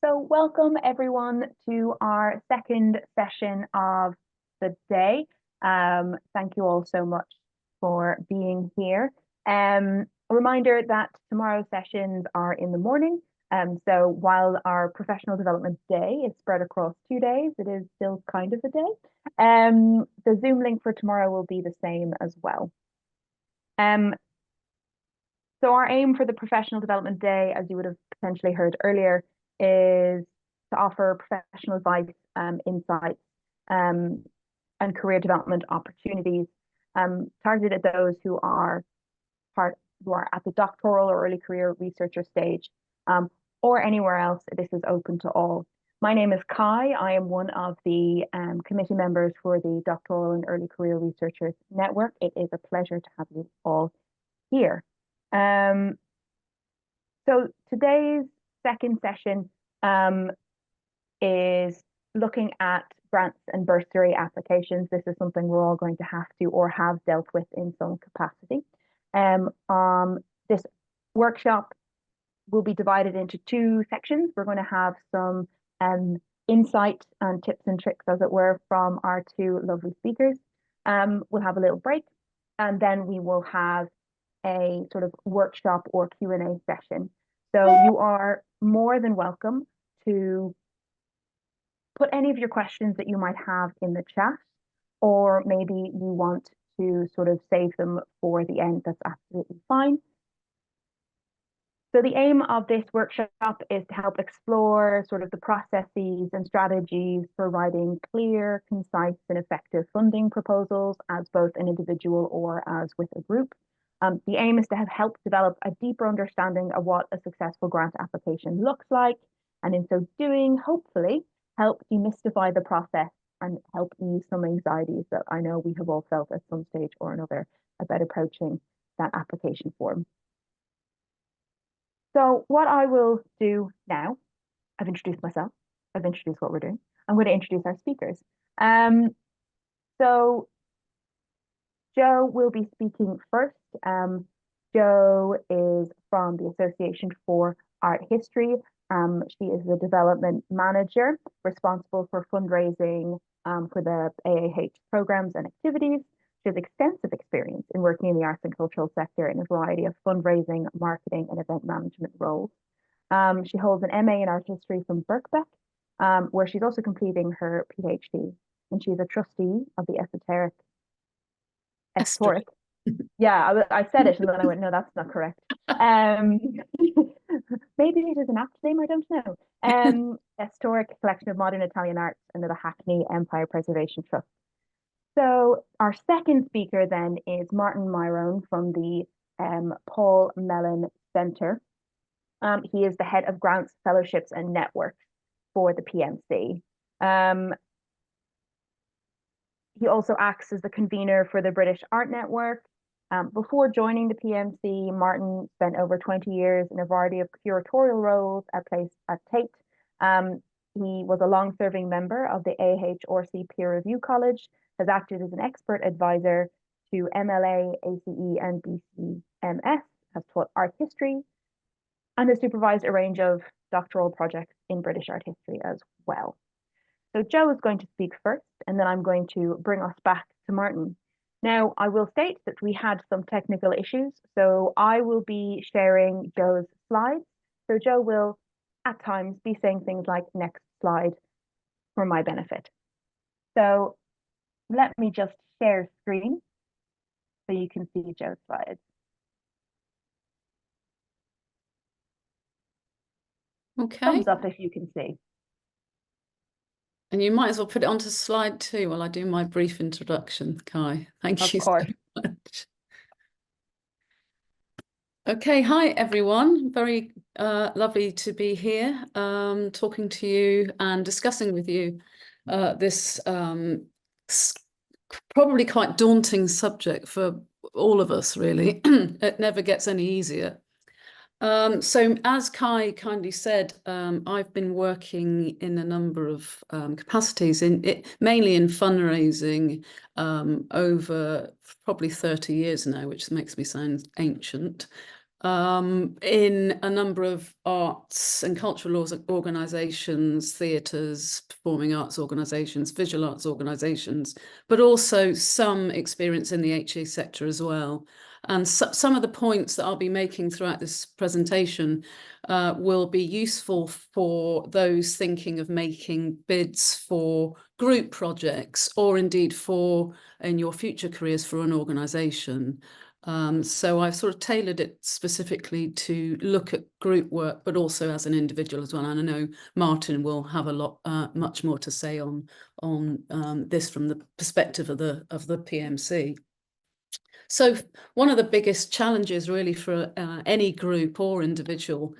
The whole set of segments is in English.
So welcome everyone to our second session of the day. Thank you all so much for being here. A reminder that tomorrow's sessions are in the morning. So while our professional development day is spread across 2 days, it is still kind of a day. The Zoom link for tomorrow will be the same as well. So our aim for the professional development day, as you would have potentially heard earlier, is to offer professional advice, insights, and career development opportunities targeted at those who are at the doctoral or early career researcher stage, or anywhere else. This is open to all. My name is Kai. I am one of the committee members for the Doctoral and Early Career Researchers Network. It is a pleasure to have you all here. So today's second session is looking at grants and bursary applications. This is something we're all going to have to or have dealt with in some capacity. This workshop will be divided into two sections. We're going to have some insight and tips and tricks, as it were, from our two lovely speakers. We'll have a little break, and then we will have a sort of workshop or Q&A session. So you are more than welcome to put any of your questions that you might have in the chat, or maybe you want to sort of save them for the end. That's absolutely fine. So the aim of this workshop is to help explore sort of the processes and strategies for writing clear, concise, and effective funding proposals as both an individual or as with a group. The aim is to have helped develop a deeper understanding of what a successful grant application looks like, and in so doing, hopefully, help demystify the process and help ease some anxieties that I know we have all felt at some stage or another about approaching that application form. So what I will do now, I've introduced myself, I've introduced what we're doing. I'm going to introduce our speakers. So Jo will be speaking first. Jo is from the Association for Art History. She is the development manager responsible for fundraising for the AAH programs and activities. She has extensive experience in working in the arts and cultural sector in a variety of fundraising, marketing, and event management roles. She holds an MA in art history from Birkbeck, where she's also completing her PhD. And she's a trustee of the Esoteric. Yeah, I said it and then I went, no, that's not correct. Maybe it is an apt name, I don't know. Historic Collection of Modern Italian Arts under the Hackney Empire Preservation Trust. So our second speaker then is Martin Myrone from the Paul Mellon Centre. He is the head of grants, fellowships and networks for the PMC. He also acts as the convener for the British Art Network. Before joining the PMC, Martin spent over 20 years in a variety of curatorial roles at Tate. He was a long-serving member of the AHRC Peer Review College, has acted as an expert advisor to MLA, ACE, and BCMS, has taught art history, and has supervised a range of doctoral projects in British art history as well. So Jo is going to speak first, and then I'm going to bring us back to Martin. Now, I will state that we had some technical issues, so I will be sharing Jo's slides. So Jo will, at times, be saying things like next slide for my benefit. So let me just share screen so you can see Jo's slides. Okay. Thumbs up if you can see. And you might as well put it onto slide 2 while I do my brief introduction, Kai. Thank you so much. Okay, hi everyone. Very lovely to be here talking to you and discussing with you this probably quite daunting subject for all of us, really. It never gets any easier. So as Kai kindly said, I've been working in a number of capacities, mainly in fundraising over probably 30 years now, which makes me sound ancient. in a number of arts and cultural organisations, theatres, performing arts organisations, visual arts organisations, but also some experience in the HE sector as well. And some of the points that I'll be making throughout this presentation will be useful for those thinking of making bids for group projects, or indeed for, in your future careers, for an organisation. So I've sort of tailored it specifically to look at group work, but also as an individual as well. And I know Martin will have a lot, much more to say on this from the perspective of the PMC. So one of the biggest challenges really for any group or individual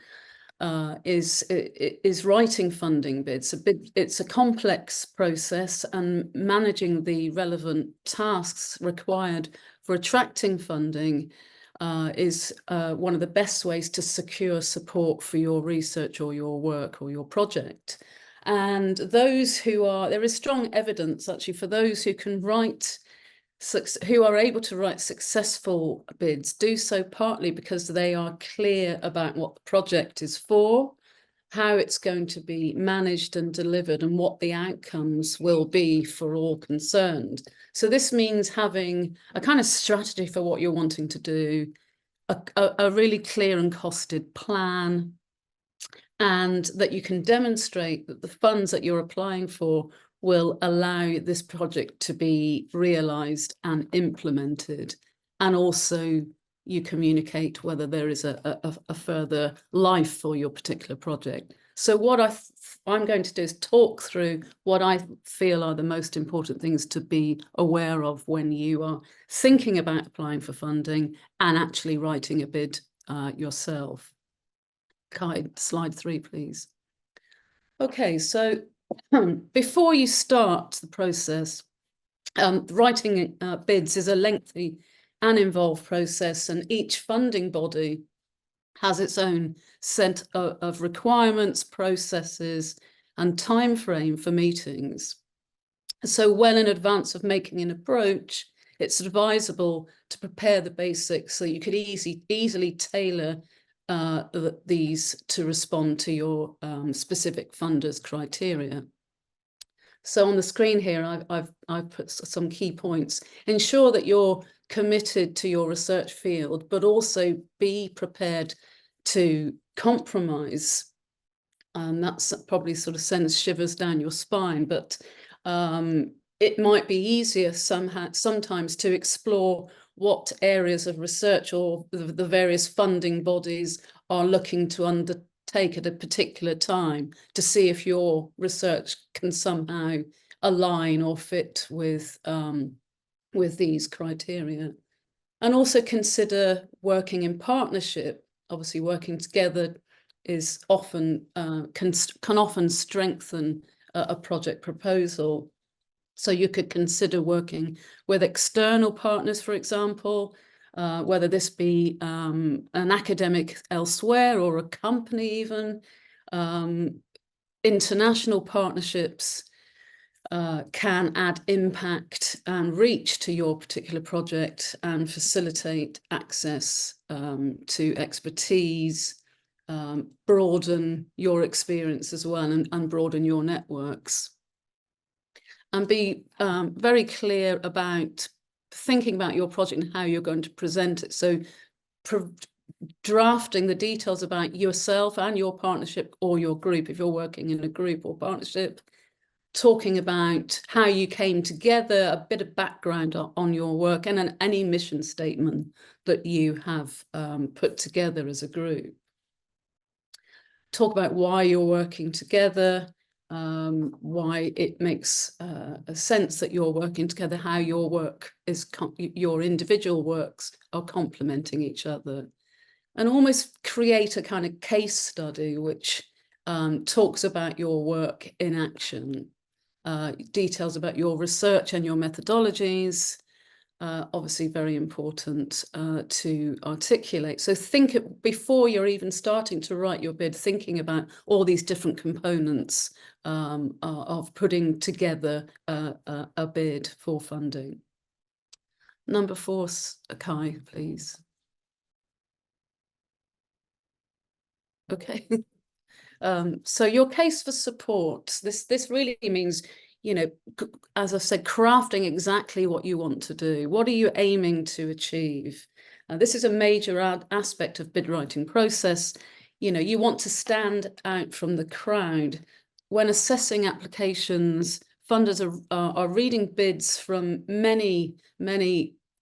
is writing funding bids. It's a complex process, and managing the relevant tasks required for attracting funding is one of the best ways to secure support for your research or your work or your project. And there is strong evidence actually for those who can who are able to write successful bids, do so partly because they are clear about what the project is for, how it's going to be managed and delivered, and what the outcomes will be for all concerned. So this means having a kind of strategy for what you're wanting to do, a really clear and costed plan, and that you can demonstrate that the funds that you're applying for will allow this project to be realised and implemented. And also you communicate whether there is a further life for your particular project. So what I'm going to do is talk through what I feel are the most important things to be aware of when you are thinking about applying for funding and actually writing a bid yourself. Kai, slide 3, please. Okay, so before you start the process, writing bids is a lengthy and involved process, and each funding body has its own set of requirements, processes, and time frame for meetings. So well in advance of making an approach, it's advisable to prepare the basics so you could easily tailor these to respond to your specific funders' criteria. So on the screen here, I've put some key points. Ensure that you're committed to your research field, but also be prepared to compromise. That's probably sort of sends shivers down your spine, but it might be easier sometimes to explore what areas of research or the various funding bodies are looking to undertake at a particular time, to see if your research can somehow align or fit with these criteria. And also consider working in partnership. Obviously, working together is often can often strengthen a project proposal. So you could consider working with external partners, for example, whether this be an academic elsewhere or a company even. International partnerships can add impact and reach to your particular project and facilitate access to expertise, broaden your experience as well, and broaden your networks. And be very clear about thinking about your project and how you're going to present it. So drafting the details about yourself and your partnership or your group, if you're working in a group or partnership, talking about how you came together, a bit of background on your work, and any mission statement that you have put together as a group. Talk about why you're working together, why it makes a sense that you're working together, how your work is, your individual works are complementing each other, and almost create a kind of case study which talks about your work in action, details about your research and your methodologies, obviously very important to articulate. So before you're even starting to write your bid, thinking about all these different components of putting together a bid for funding. Number 4, Kai, please. Okay. So your case for support, this really means, you know, as I've said, crafting exactly what you want to do. What are you aiming to achieve? This is a major aspect of bid writing process. You know, you want to stand out from the crowd. When assessing applications, funders are reading bids from many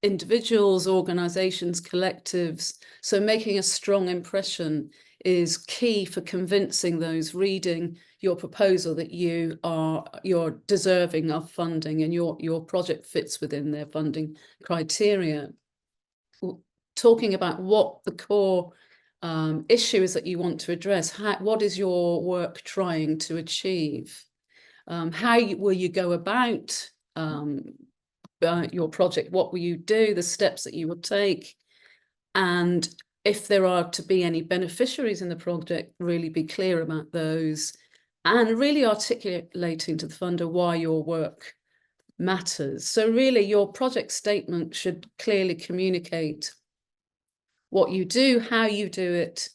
individuals, organizations, collectives. So making a strong impression is key for convincing those reading your proposal that you're deserving of funding and your project fits within their funding criteria. Talking about what the core issue is that you want to address, what is your work trying to achieve? How will you go about your project? What will you do? The steps that you will take? And if there are to be any beneficiaries in the project, really be clear about those and really articulating to the funder why your work matters. So really your project statement should clearly communicate what you do, how you do it,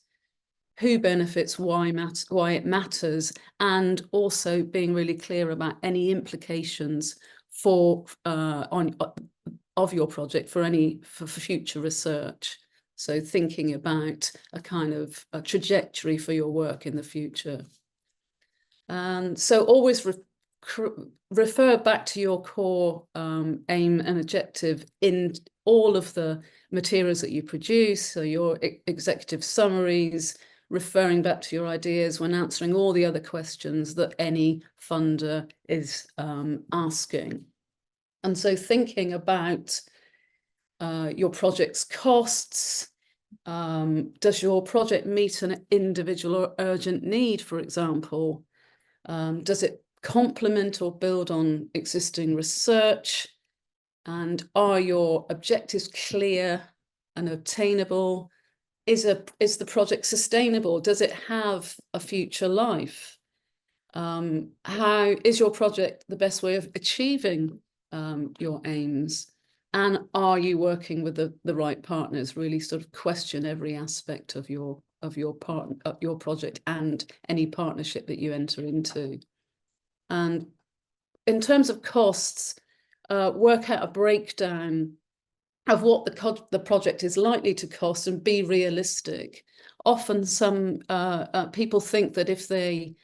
who benefits, why it matters, and also being really clear about any implications for of your project for future research. So thinking about a kind of a trajectory for your work in the future. And so always refer back to your core aim and objective in all of the materials that you produce. So your executive summaries, referring back to your ideas when answering all the other questions that any funder is asking. And so thinking about your project's costs. Does your project meet an individual or urgent need, for example? Does it complement or build on existing research? And are your objectives clear and obtainable? Is the project sustainable? Does it have a future life? How is your project the best way of achieving your aims? And are you working with the right partners? Really sort of question every aspect of your project and any partnership that you enter into. And in terms of costs, work out a breakdown of what the project is likely to cost and be realistic. Often some people think that if they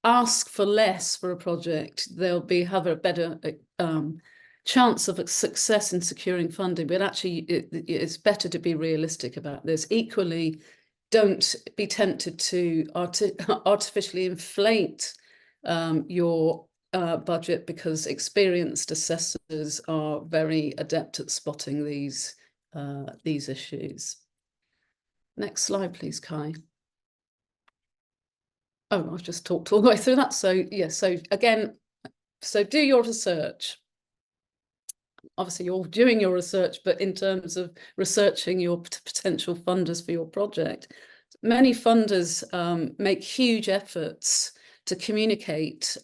ask for less for a project, they'll have a better chance of success in securing funding. But actually, it's better to be realistic about this. Equally, don't be tempted to artificially inflate your budget, because experienced assessors are very adept at spotting these issues. Next slide, please, Kai. Oh, I've just talked all the way through that. So yeah, so again, so do your research. Obviously, you're doing your research, but in terms of researching your potential funders for your project, many funders make huge efforts to communicate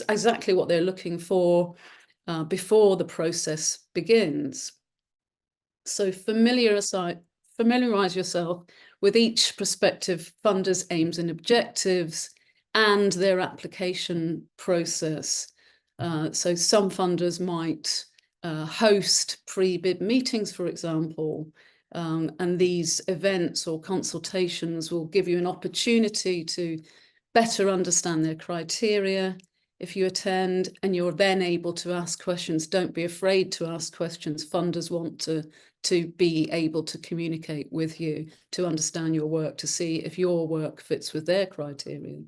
exactly what they're looking for before the process begins. So familiarize yourself with each prospective funder's aims and objectives and their application process. So some funders might host pre-bid meetings, for example, and these events or consultations will give you an opportunity to better understand their criteria. If you attend and you're then able to ask questions, don't be afraid to ask questions. Funders want to be able to communicate with you, to understand your work, to see if your work fits with their criteria.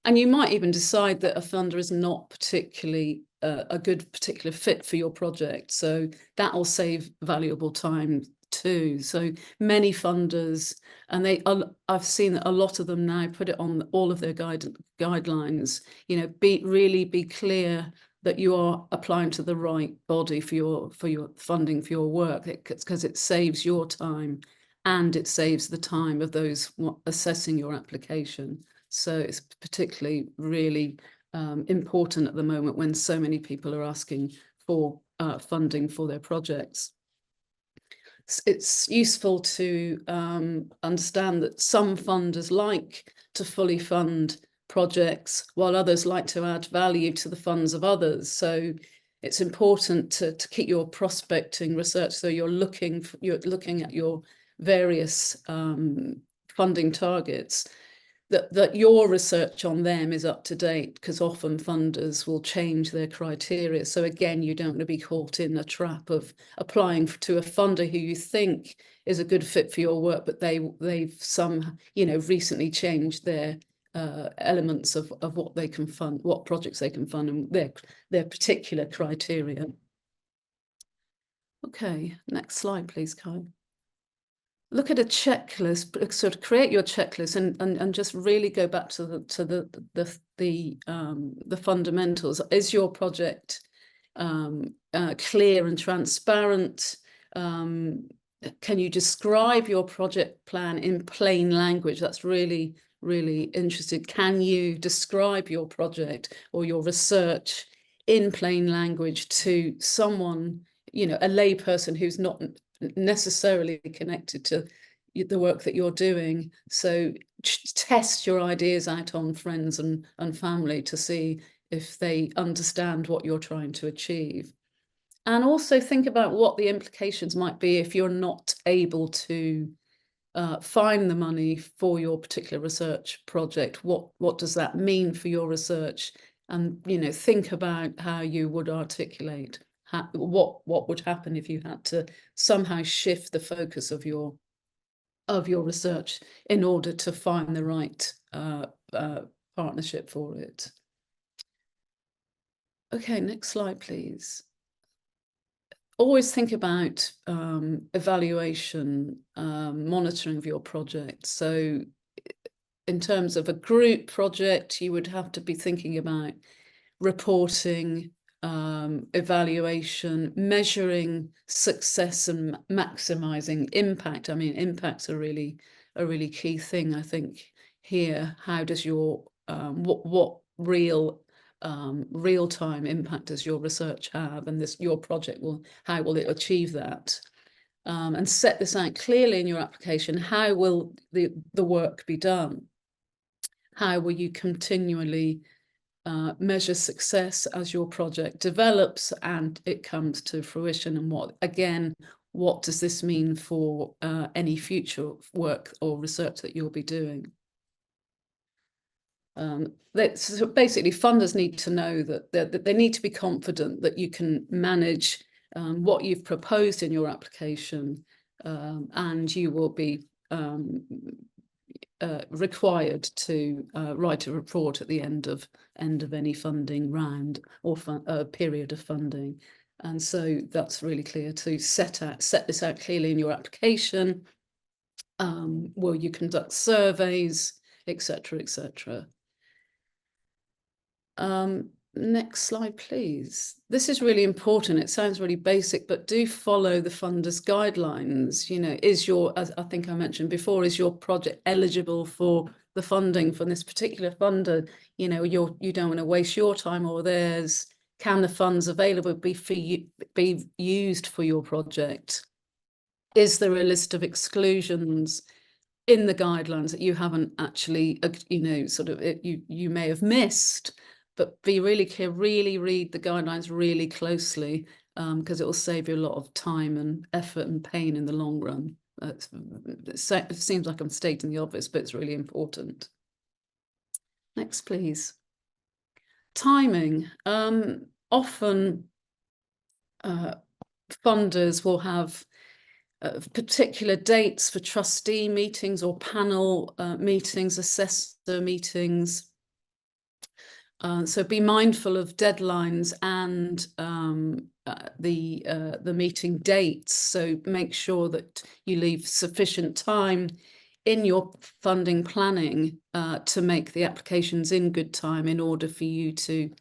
And you might even decide that a funder is not particularly a good particular fit for your project. So that will save valuable time too. So many funders, and I've seen that a lot of them now put it on all of their guidelines, you know, really be clear that you are applying to the right body for your funding for your work, because it saves your time and it saves the time of those assessing your application. So it's particularly really important at the moment when so many people are asking for funding for their projects. it's useful to understand that some funders like to fully fund projects, while others like to add value to the funds of others. So it's important to keep your prospecting research. So you're looking at your various funding targets, that your research on them is up to date, because often funders will change their criteria. So again, you don't want to be caught in a trap of applying to a funder who you think is a good fit for your work, but they've recently changed their elements of what they can fund, what projects they can fund, and their particular criteria. Okay, next slide, please, Kai. Look at a checklist, sort of create your checklist, and just really go back to the fundamentals. Is your project clear and transparent? Can you describe your project plan in plain language? That's really, really interesting. Can you describe your project or your research in plain language to someone, a lay person who's not necessarily connected to the work that you're doing? So test your ideas out on friends and family to see if they understand what you're trying to achieve. And also think about what the implications might be if you're not able to find the money for your particular research project. What does that mean for your research? And think about how you would articulate what would happen if you had to somehow shift the focus of your research in order to find the right partnership for it. Okay, next slide, please. Always think about evaluation, monitoring of your project. So in terms of a group project, you would have to be thinking about reporting, evaluation, measuring success, and maximizing impact. I mean, impact's a really key thing, I think, here. How does your what real-time impact does your research have, and your project how will it achieve that? And set this out clearly in your application. How will the work be done? How will you continually measure success as your project develops and it comes to fruition? And what does this mean for any future work or research that you'll be doing? So basically, funders need to know that they need to be confident that you can manage what you've proposed in your application, and you will be required to write a report at the end of any funding round or period of funding. And so that's really clear to set this out clearly in your application. Will you conduct surveys, etc., etc. Next slide, please. This is really important. It sounds really basic, but do follow the funder's guidelines. As I think I mentioned before, is your project eligible for the funding from this particular funder? You don't want to waste your time or theirs. Can the funds available be used for your project? Is there a list of exclusions in the guidelines that you haven't actually, you may have missed? But be really clear, really read the guidelines really closely, because it will save you a lot of time and effort and pain in the long run. It seems like I'm stating the obvious, but it's really important. Next, please. Timing. Often funders will have particular dates for trustee meetings or panel meetings, assessor meetings. So be mindful of deadlines and the meeting dates. So make sure that you leave sufficient time in your funding planning to make the applications in good time in order for you to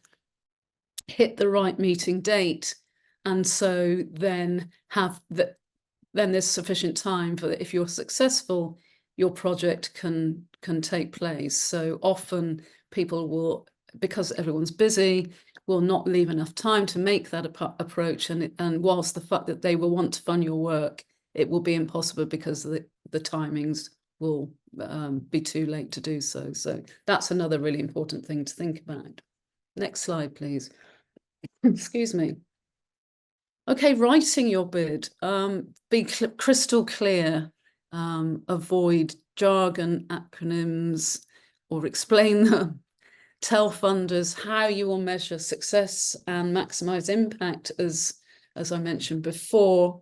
hit the right meeting date. And so then there's sufficient time for, if you're successful, your project can take place. So often people will, because everyone's busy, will not leave enough time to make that approach. And whilst the fact that they will want to fund your work, it will be impossible because the timings will be too late to do so. So that's another really important thing to think about. Next slide, please. Excuse me. Okay, writing your bid, be crystal clear, avoid jargon, acronyms, or explain them. Tell funders how you will measure success and maximize impact, as I mentioned before.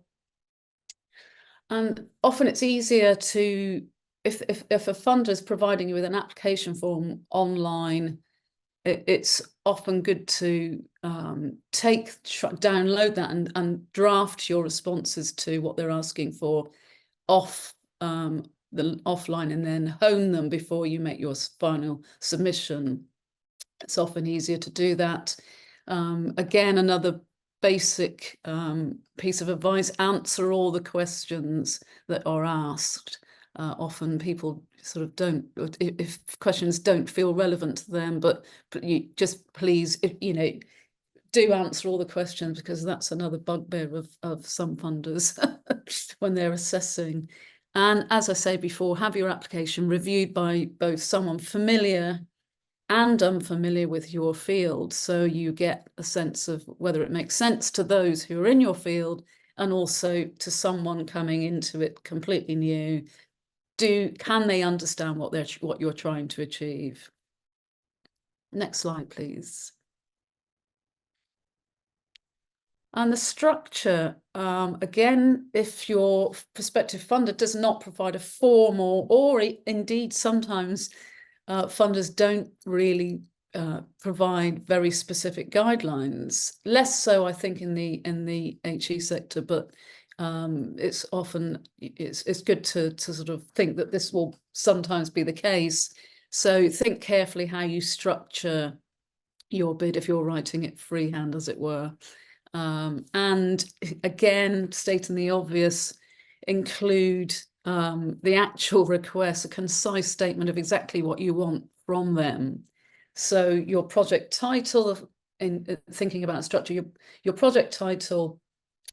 And often it's easier to, if a funder is providing you with an application form online, it's often good to download that and draft your responses to what they're asking for the offline, and then hone them before you make your final submission. It's often easier to do that. Again, another basic piece of advice: answer all the questions that are asked. Often people sort of don't, if questions don't feel relevant to them, but you just please, do answer all the questions, because that's another bugbear of some funders when they're assessing. And as I say before, have your application reviewed by both someone familiar and unfamiliar with your field, so you get a sense of whether it makes sense to those who are in your field, and also to someone coming into it completely new. Can they understand what you're trying to achieve? Next slide, please. And the structure, again, if your prospective funder does not provide a form, or indeed sometimes funders don't really provide very specific guidelines. Less so, I think, in the HE sector, but it's good to sort of think that this will sometimes be the case. So think carefully how you structure your bid if you're writing it freehand, as it were. And again, stating the obvious, include the actual request, a concise statement of exactly what you want from them. So your project title, in thinking about structure, your project title,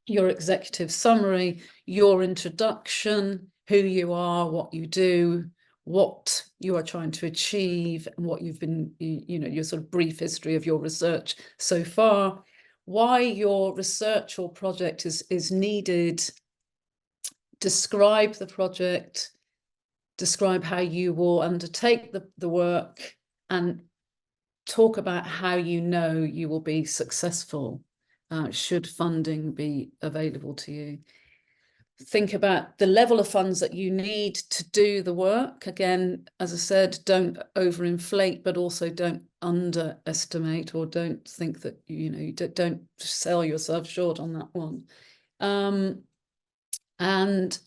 your executive summary, your introduction, who you are, what you do, what you are trying to achieve, and what you've been, your sort of brief history of your research so far, why your research or project is needed, describe the project, describe how you will undertake the work, and talk about how you know you will be successful should funding be available to you. Think about the level of funds that you need to do the work. Again, as I said, don't overinflate, but also don't underestimate, or don't think that, you don't sell yourself short on that one. And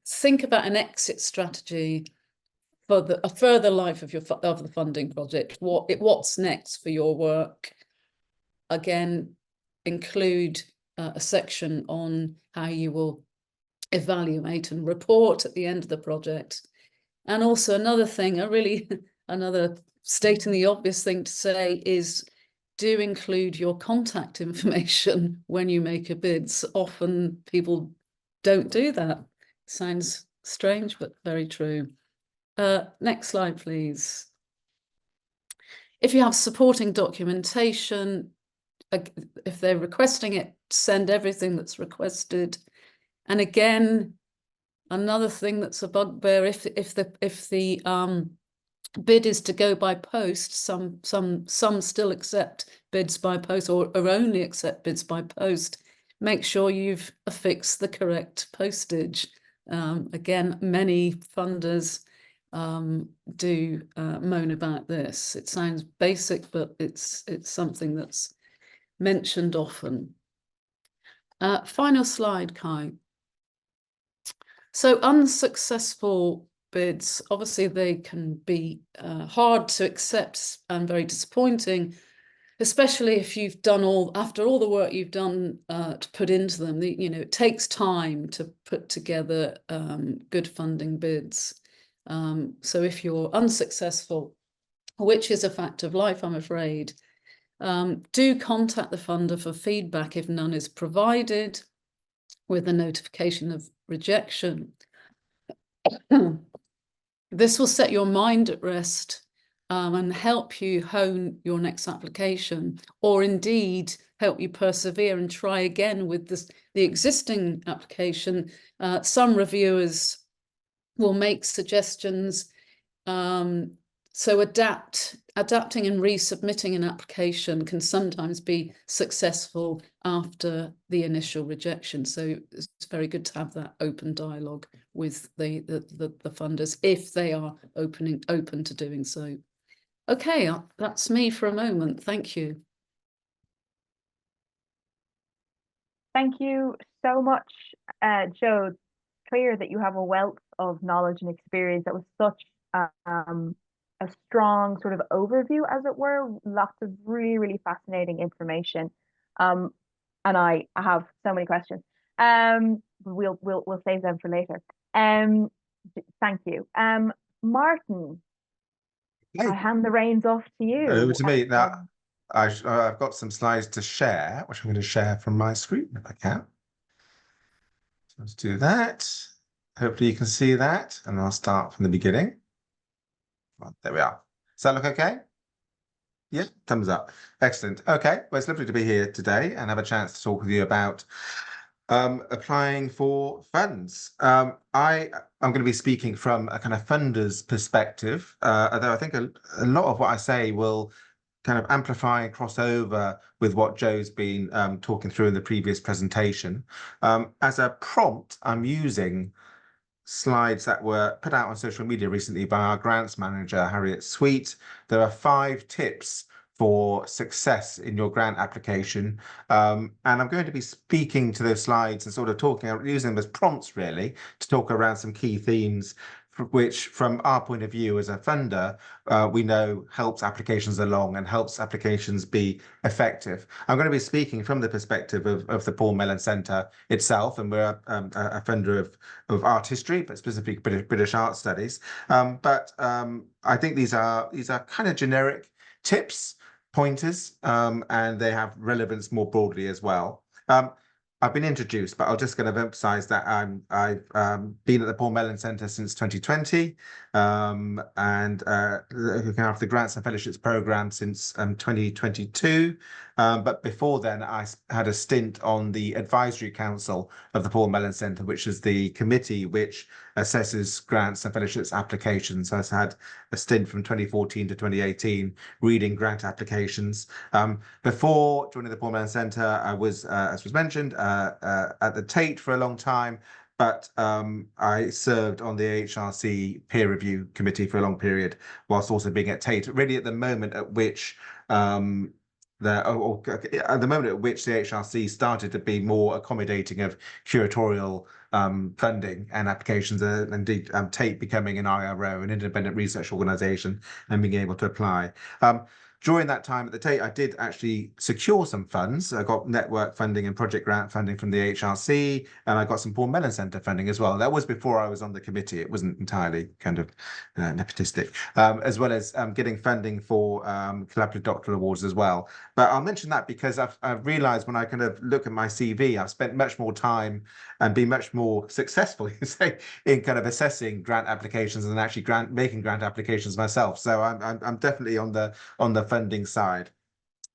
think about an exit strategy for a further life of the funding project. What's next for your work? Again, include a section on how you will evaluate and report at the end of the project. And also another thing, another stating the obvious thing to say is, do include your contact information when you make a bid. Often people don't do that. Sounds strange, but very true. Next slide, please. If you have supporting documentation, if they're requesting it, send everything that's requested. And again, another thing that's a bugbear, if the bid is to go by post, some still accept bids by post, or only accept bids by post. Make sure you've affixed the correct postage. Again, many funders do moan about this. It sounds basic, but it's something that's mentioned often. Final slide, Kai. So unsuccessful bids, obviously they can be hard to accept and very disappointing, especially if you've done after all the work you've done to put into them. It takes time to put together good funding bids. So if you're unsuccessful, which is a fact of life, I'm afraid, do contact the funder for feedback if none is provided, with a notification of rejection. This will set your mind at rest and help you hone your next application, or indeed help you persevere and try again with the existing application. Some reviewers will make suggestions. So adapting and resubmitting an application can sometimes be successful after the initial rejection. So it's very good to have that open dialogue with the funders if they are open to doing so. Okay, that's me for a moment. Thank you. Thank you so much, Joe. It's clear that you have a wealth of knowledge and experience. That was such a strong sort of overview, as it were. Lots of really, really fascinating information. And I have so many questions. We'll save them for later. Thank you. Martin, I Hey, hand the reins off to over you. to me. Now, I've got some slides to share, which I'm going to share from my screen if I can. So let's do that. Hopefully you can see that, and I'll start from the beginning. Right, there we are. Does that look okay? Yeah, thumbs up. Excellent. Okay, well, it's lovely to be here today and have a chance to talk with you about applying for funds. I'm going to be speaking from a kind of funder's perspective, although I think a lot of what I say will kind of amplify and cross over with what Joe's been talking through in the previous presentation. As a prompt, I'm using slides that were put out on social media recently by our grants manager, Harriet Sweet. There are 5 tips for success in your grant application. And I'm going to be speaking to those slides and sort of using them as prompts really to talk around some key themes which from our point of view as a funder, we know helps applications along and helps applications be effective. I'm going to be speaking from the perspective of the Paul Mellon Centre itself, and we're a funder of art history, but specifically British art studies. I think these are kind of generic tips, pointers, and they have relevance more broadly as well. I've been introduced, but I'll just kind of emphasize that I've been at the Paul Mellon Centre since 2020 and looking after the Grants and Fellowships programme since 2022. But before then, I had a stint on the Advisory Council of the Paul Mellon Centre, which is the committee which assesses grants and fellowships applications. So I had a stint from 2014 to 2018 reading grant applications. Before joining the Paul Mellon Centre, I was, as was mentioned, at the Tate for a long time, but I served on the HRC peer review committee for a long period, whilst also being at Tate. Really, at the moment at which at the moment at which the HRC started to be more accommodating of curatorial funding and applications, and indeed Tate becoming an IRO, an independent research organisation, and being able to apply. During that time at the Tate, I did actually secure some funds. I got network funding and project grant funding from the HRC, and I got some Paul Mellon Centre funding as well. That was before I was on the committee. It wasn't entirely kind of nepotistic, as well as getting funding for collaborative doctoral awards as well. But I'll mention that because I've realised when I kind of look at my CV, I've spent much more time and been much more successful, say, in kind of assessing grant applications and actually making grant applications myself. So I'm definitely on the funding side.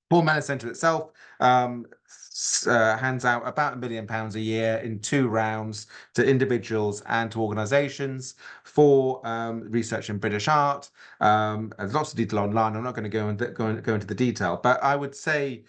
Paul Mellon Centre itself hands out about £1 million a year in 2 rounds to individuals and to organisations for research in British art. There's lots of detail online. I'm not going to go into the detail, but I would say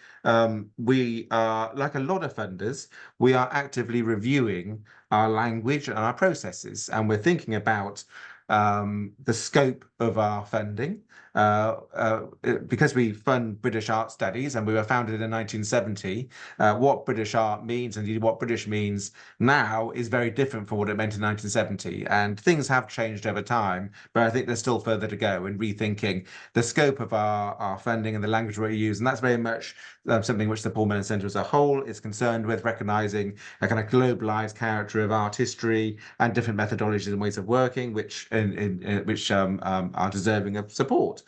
we are, like a lot of funders, we are actively reviewing our language and our processes, and we're thinking about the scope of our funding. Because we fund British art studies and we were founded in 1970, what British art means, indeed what British means now, is very different from what it meant in 1970. And things have changed over time, but I think there's still further to go in rethinking the scope of our funding and the language we use. And that's very much something which the Paul Mellon Centre as a whole is concerned with, recognising a kind of globalised character of art history and different methodologies and ways of working, which are deserving of support.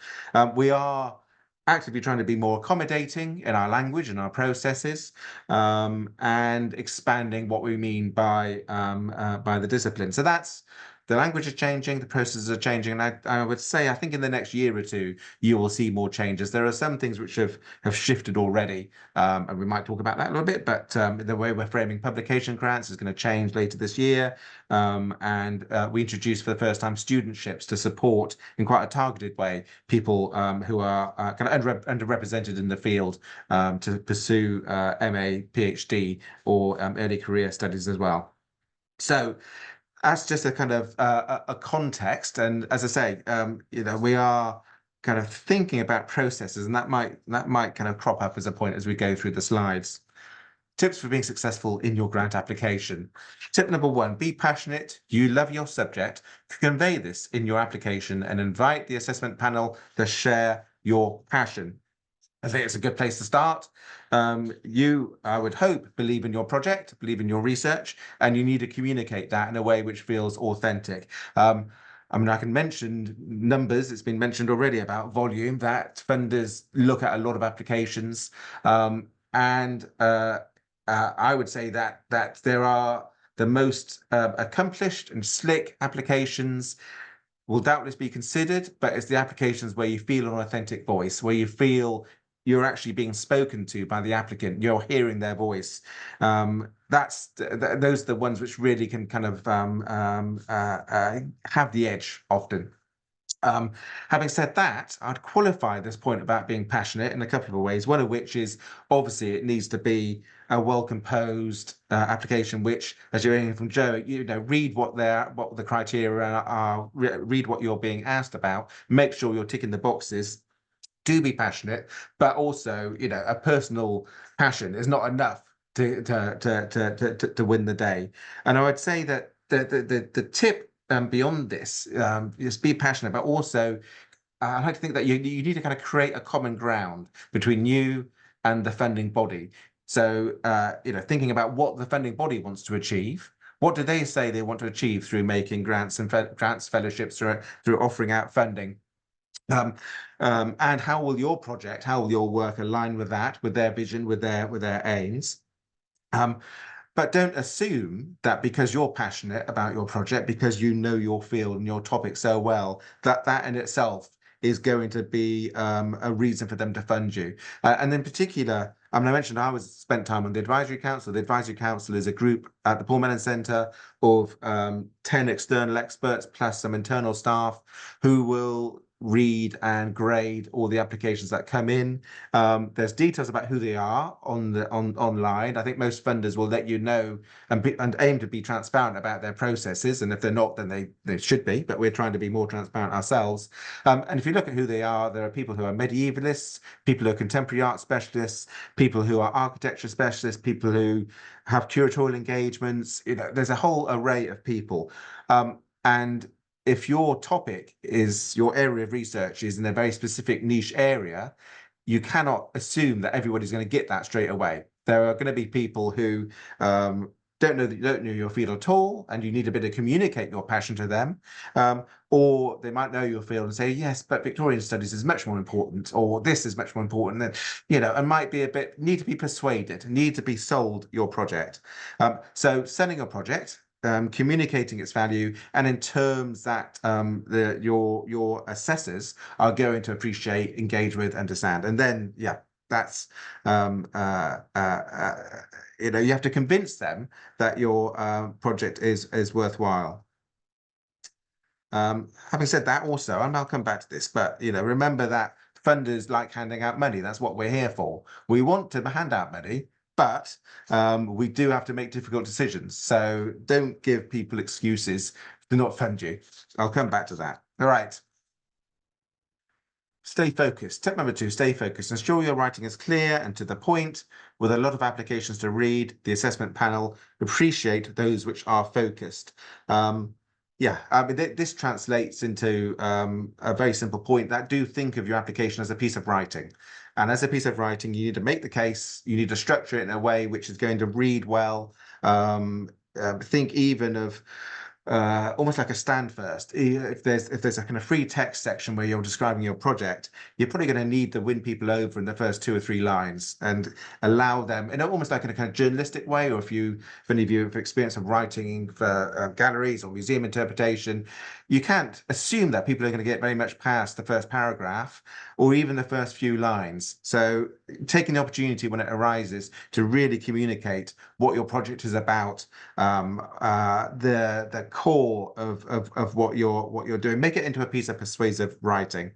We are actively trying to be more accommodating in our language and our processes, and expanding what we mean by the discipline. So that's the language is changing, the processes are changing, and I would say I think in the next year or two you will see more changes. There are some things which have shifted already, and we might talk about that a little bit. But the way we're framing publication grants is going to change later this year, and we introduced for the first time studentships to support in quite a targeted way people who are kind of underrepresented in the field to pursue MA, PhD, or early career studies as well. So that's just a kind of a context, and as I say, we are kind of thinking about processes, and that might kind of crop up as a point as we go through the slides. Tips for being successful in your grant application. Tip number 1, be passionate. You love your subject. Convey this in your application and invite the assessment panel to share your passion. I think it's a good place to start. You, I would hope, believe in your project, believe in your research, and you need to communicate that in a way which feels authentic. I mean, I can mention numbers. It's been mentioned already about volume, that funders look at a lot of applications. And I would say that there are the most accomplished and slick applications will doubtless be considered, but it's the applications where you feel an authentic voice, where you feel you're actually being spoken to by the applicant, you're hearing their voice. Those are the ones which really can kind of have the edge often. Having said that, I'd qualify this point about being passionate in a couple of ways. One of which is obviously it needs to be a well-composed application, which, as you're hearing from Joe, read what the criteria are, read what you're being asked about, make sure you're ticking the boxes. Do be passionate, but also, a personal passion is not enough to win the day. And I would say that the tip beyond this is be passionate, but also I like to think that you need to kind of create a common ground between you and the funding body. So thinking about what the funding body wants to achieve. What do they say they want to achieve through making grants and grants, fellowships, through offering out funding? And how will your project, how will your work align with that, with their vision, with their aims? But don't assume that because you're passionate about your project, because you know your field and your topic so well, that in itself is going to be a reason for them to fund you. And in particular, I mean, I mentioned I spent time on the Advisory Council. The Advisory Council is a group at the Paul Mellon Centre of 10 external experts plus some internal staff who will read and grade all the applications that come in. There's details about who they are online. I think most funders will let you know and aim to be transparent about their processes. And if they're not, then they should be. But we're trying to be more transparent ourselves. And if you look at who they are, there are people who are medievalists, people who are contemporary art specialists, people who are architecture specialists, people who have curatorial engagements. There's a whole array of people. And if your topic is your area of research is in a very specific niche area, you cannot assume that everybody's going to get that straight away. There are going to be people who don't know your field at all, and you need a bit of communicate your passion to them. Or they might know your field and say, yes, but Victorian studies is much more important, or this is much more important, and might be need to be persuaded, need to be sold your project. So selling your project, communicating its value, and in terms that your assessors are going to appreciate, engage with, understand. And then, that's you have to convince them that your project is worthwhile. Having said that, also, and I'll come back to this, but remember that funders like handing out money. That's what we're here for. We want to hand out money, but we do have to make difficult decisions. So don't give people excuses to not fund you. I'll come back to that. All right. Stay focused. Tip number 2, stay focused. Ensure your writing is clear and to the point. With a lot of applications to read, the assessment panel appreciate those which are focused. I mean, this translates into a very simple point that do think of your application as a piece of writing. And as a piece of writing, you need to make the case, you need to structure it in a way which is going to read well. Think even of almost like a stand first. If there's a kind of free text section where you're describing your project, you're probably going to need to win people over in the first 2 or 3 lines and allow them in almost like in a kind of journalistic way. Or if any of you have experience of writing for galleries or museum interpretation, you can't assume that people are going to get very much past the first paragraph or even the first few lines. So taking the opportunity when it arises to really communicate what your project is about, the core of what you're doing, make it into a piece of persuasive writing.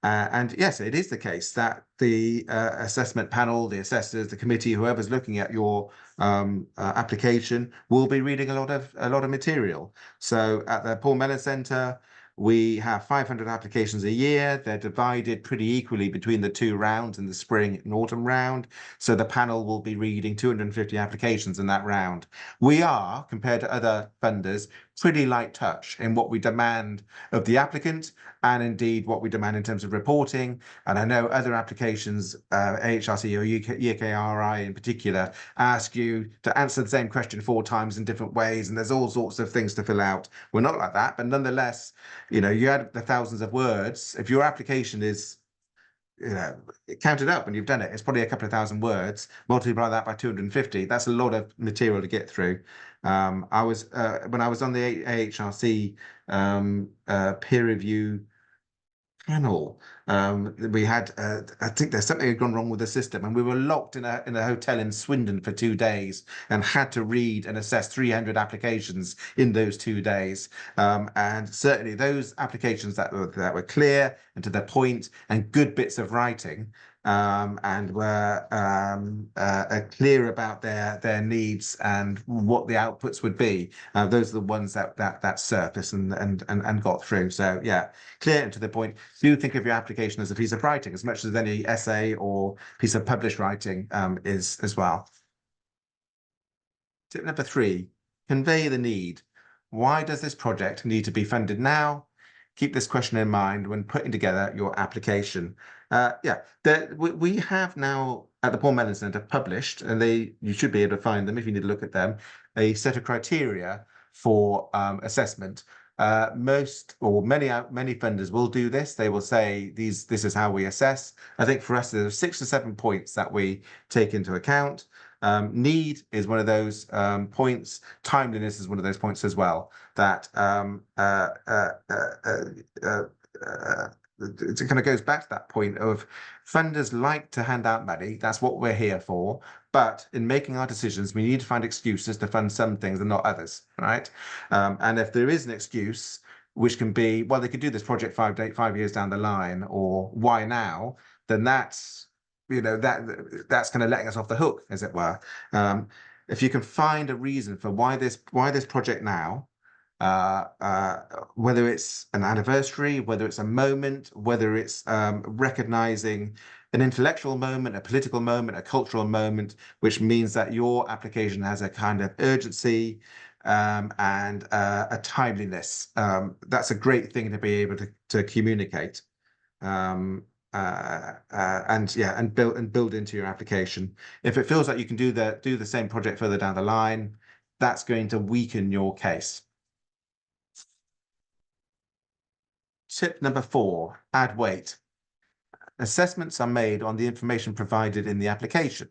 And yes, it is the case that the assessment panel, the assessors, the committee, whoever's looking at your application, will be reading a lot of material. So at the Paul Mellon Centre, we have 500 applications a year. They're divided pretty equally between the 2 rounds in the spring and autumn round. So the panel will be reading 250 applications in that round. We are, compared to other funders, pretty light touch in what we demand of the applicant and indeed what we demand in terms of reporting. And I know other applications, AHRC or UKRI in particular, ask you to answer the same question 4 times in different ways, and there's all sorts of things to fill out. We're not like that, but nonetheless, you add the thousands of words. If your application is, count it up and you've done it, it's probably a couple of thousand words. Multiply that by 250. That's a lot of material to get through. I was when I was on the AHRC peer review panel. We had, I think there's something had gone wrong with the system, and we were locked in a hotel in Swindon for 2 days and had to read and assess 300 applications in those 2 days. And certainly those applications that were clear and to the point and good bits of writing, and were clear about their needs and what the outputs would be. Those are the ones that surfaced and got through. So yeah, clear and to the point. Do think of your application as a piece of writing as much as any essay or piece of published writing is as well. Tip number 3, convey the need. Why does this project need to be funded now? Keep this question in mind when putting together your application. We have now at the Paul Mellon Centre published, and you should be able to find them if you need to look at them, a set of criteria for assessment. Most or many funders will do this. They will say this is how we assess. I think for us there are 6 or 7 points that we take into account. Need is one of those points. Timeliness is one of those points as well. That it kind of goes back to that point of funders like to hand out money. That's what we're here for. But in making our decisions, we need to find excuses to fund some things and not others, right? And if there is an excuse, which can be, well, they could do this project 5 years down the line, or why now, then that's kind of letting us off the hook, as it were. If you can find a reason for why this project now, whether it's an anniversary, whether it's a moment, whether it's recognizing an intellectual moment, a political moment, a cultural moment, which means that your application has a kind of urgency and a timeliness. That's a great thing to be able to communicate. And build into your application. If it feels like you can do the same project further down the line, that's going to weaken your case. Tip number 4, add weight. Assessments are made on the information provided in the application.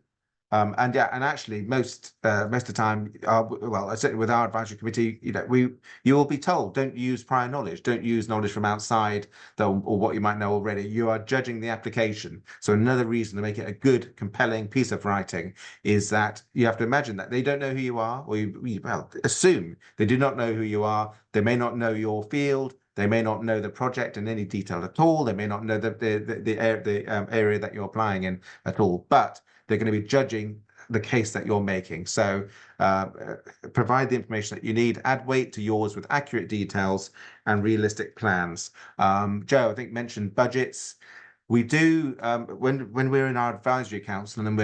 And actually most of the time, certainly with our advisory committee, you will be told, don't use prior knowledge, don't use knowledge from outside or what you might know already. You are judging the application. So another reason to make it a good, compelling piece of writing is that you have to imagine that they don't know who you are, or assume they do not know who you are. They may not know your field. They may not know the project in any detail at all. They may not know the area that you're applying in at all. But they're going to be judging the case that you're making. So provide the information that you need, add weight to yours with accurate details and realistic plans. Joe, I think, mentioned budgets. We do, when we're in our advisory council and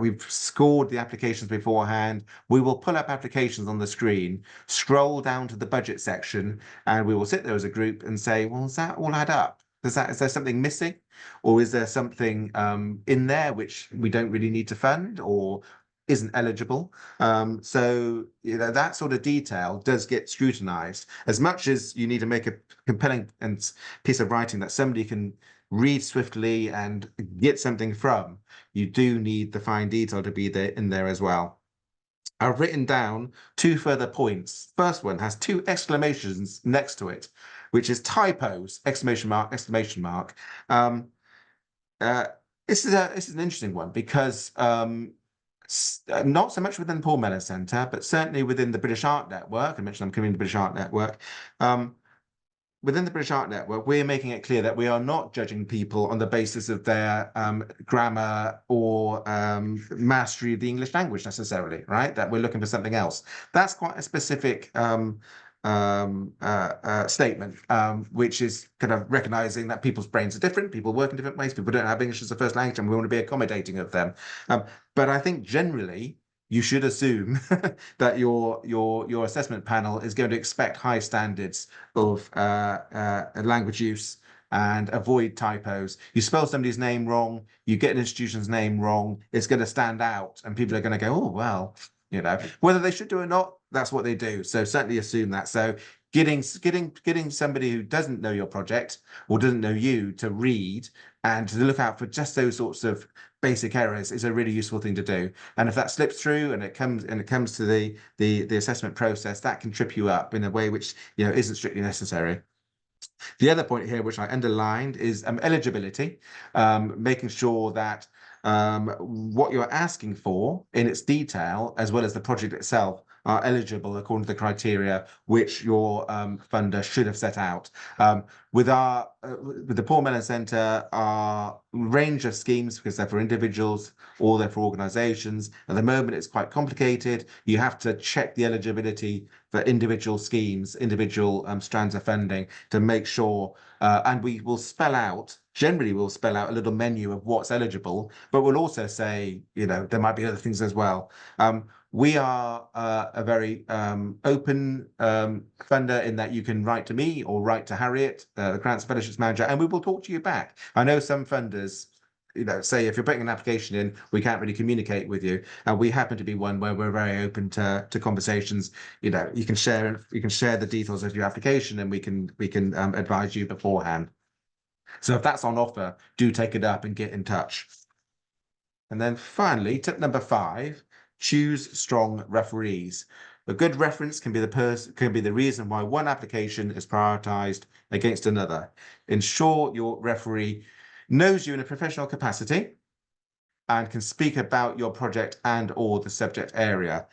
we've scored the applications beforehand, we will pull up applications on the screen, scroll down to the budget section, and we will sit there as a group and say, well, does that all add up? Is there something missing? Or is there something in there which we don't really need to fund? Or isn't eligible. So that sort of detail does get scrutinized. As much as you need to make a compelling piece of writing that somebody can read swiftly and get something from, you do need the fine detail to be there in there as well. I've written down 2 further points. First one has 2 exclamations next to it, which is typos, exclamation mark, exclamation mark. This is an interesting one because not so much within Paul Mellon Centre, but certainly within the British Art Network. I mentioned I'm coming to the British Art Network. Within the British Art Network, we're making it clear that we are not judging people on the basis of their grammar or mastery of the English language necessarily, right? That we're looking for something else. That's quite a specific statement, which is kind of recognizing that people's brains are different, people work in different ways, people don't have English as a first language, and we want to be accommodating of them. But I think generally, you should assume that your assessment panel is going to expect high standards of language use and avoid typos. You spell somebody's name wrong, you get an institution's name wrong, it's going to stand out, and people are going to go, oh, well, whether they should do it or not, that's what they do. So certainly assume that. So getting somebody who doesn't know your project or doesn't know you to read and to look out for just those sorts of basic errors is a really useful thing to do. And if that slips through and it comes to the assessment process, that can trip you up in a way which isn't strictly necessary. The other point here, which I underlined, is eligibility, making sure that what you're asking for in its detail, as well as the project itself, are eligible according to the criteria which your funder should have set out. With the Paul Mellon Centre, our range of schemes, because they're for individuals or they're for organisations, at the moment it's quite complicated. You have to check the eligibility for individual schemes, individual strands of funding to make sure, and we will generally we'll spell out a little menu of what's eligible, but we'll also say, there might be other things as well. We are a very open funder in that you can write to me or write to Harriet, the Grants and Fellowships Manager, and we will talk to you back. I know some funders, say if you're putting an application in, we can't really communicate with you. And we happen to be one where we're very open to conversations. You can share the details of your application, and we can advise you beforehand. So if that's on offer, do take it up and get in touch. And then finally, tip number 5. Choose strong referees. A good reference can be the reason why one application is prioritized against another. Ensure your referee knows you in a professional capacity and can speak about your project and or the subject area.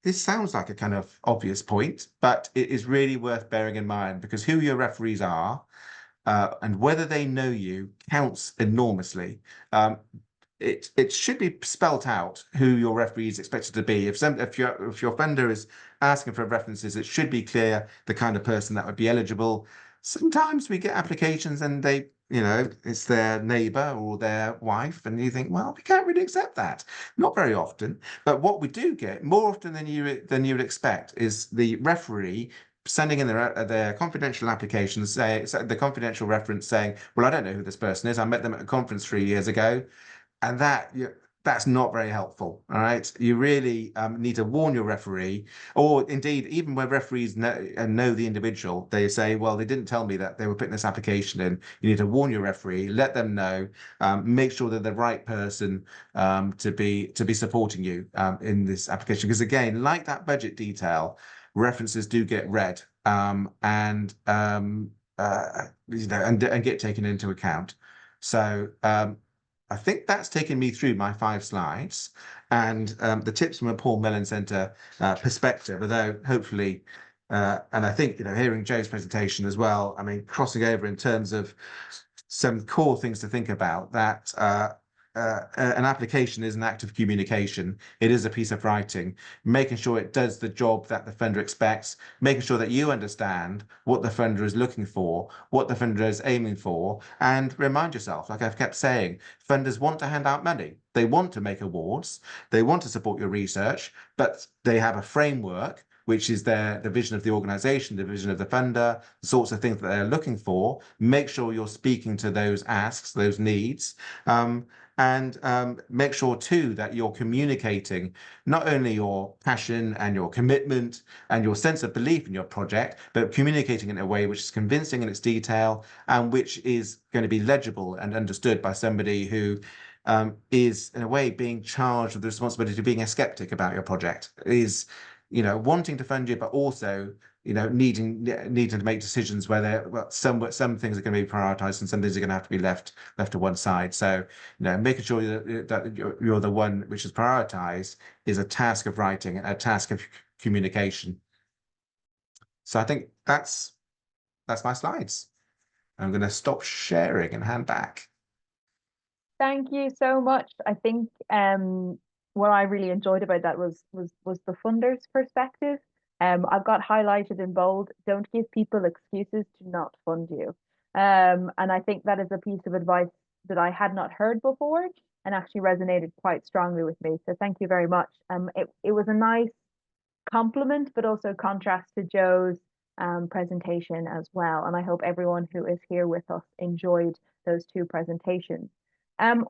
This sounds like a kind of obvious point, but it is really worth bearing in mind, because who your referees are and whether they know you counts enormously. It should be spelt out who your referee is expected to be. If your funder is asking for references, it should be clear the kind of person that would be eligible. Sometimes we get applications and they, it's their neighbour or their wife, and you think, well, we can't really accept that. Not very often, but what we do get more often than you would expect is the referee sending in their confidential application, the confidential reference saying, well, I don't know who this person is. I met them at a conference 3 years ago. And that's not very helpful. All right, you really need to warn your referee, or indeed, even where referees know the individual, they say, well, they didn't tell me that they were putting this application in. You need to warn your referee, let them know, make sure they're the right person to be supporting you in this application. Because again, like that budget detail, references do get read and get taken into account. So. I think that's taken me through my 5 slides and the tips from a Paul Mellon Centre perspective, although hopefully, and I think, hearing Joe's presentation as well, I mean, crossing over in terms of some core things to think about, that an application is an act of communication. It is a piece of writing, making sure it does the job that the funder expects, making sure that you understand what the funder is looking for, what the funder is aiming for, and remind yourself, like I've kept saying, funders want to hand out money. They want to make awards. They want to support your research, but they have a framework, which is the vision of the organization, the vision of the funder, the sorts of things that they're looking for. Make sure you're speaking to those asks, those needs. And make sure too that you're communicating not only your passion and your commitment and your sense of belief in your project, but communicating in a way which is convincing in its detail and which is going to be legible and understood by somebody who is in a way being charged with the responsibility of being a skeptic about your project, is, you know, wanting to fund you, but also, you know, needing to make decisions where some things are going to be prioritized and some things are going to have to be left to one side. So, you know, making sure that you're the one which is prioritized is a task of writing, a task of communication. So I think that's my slides. I'm going to stop sharing and hand back. Thank you so much. I think what I really enjoyed about that was the funder's perspective. I've got highlighted in bold, don't give people excuses to not fund you. And I think that is a piece of advice that I had not heard before and actually resonated quite strongly with me. So thank you very much. It was a nice compliment, but also contrast to Joe's presentation as well. And I hope everyone who is here with us enjoyed those two presentations.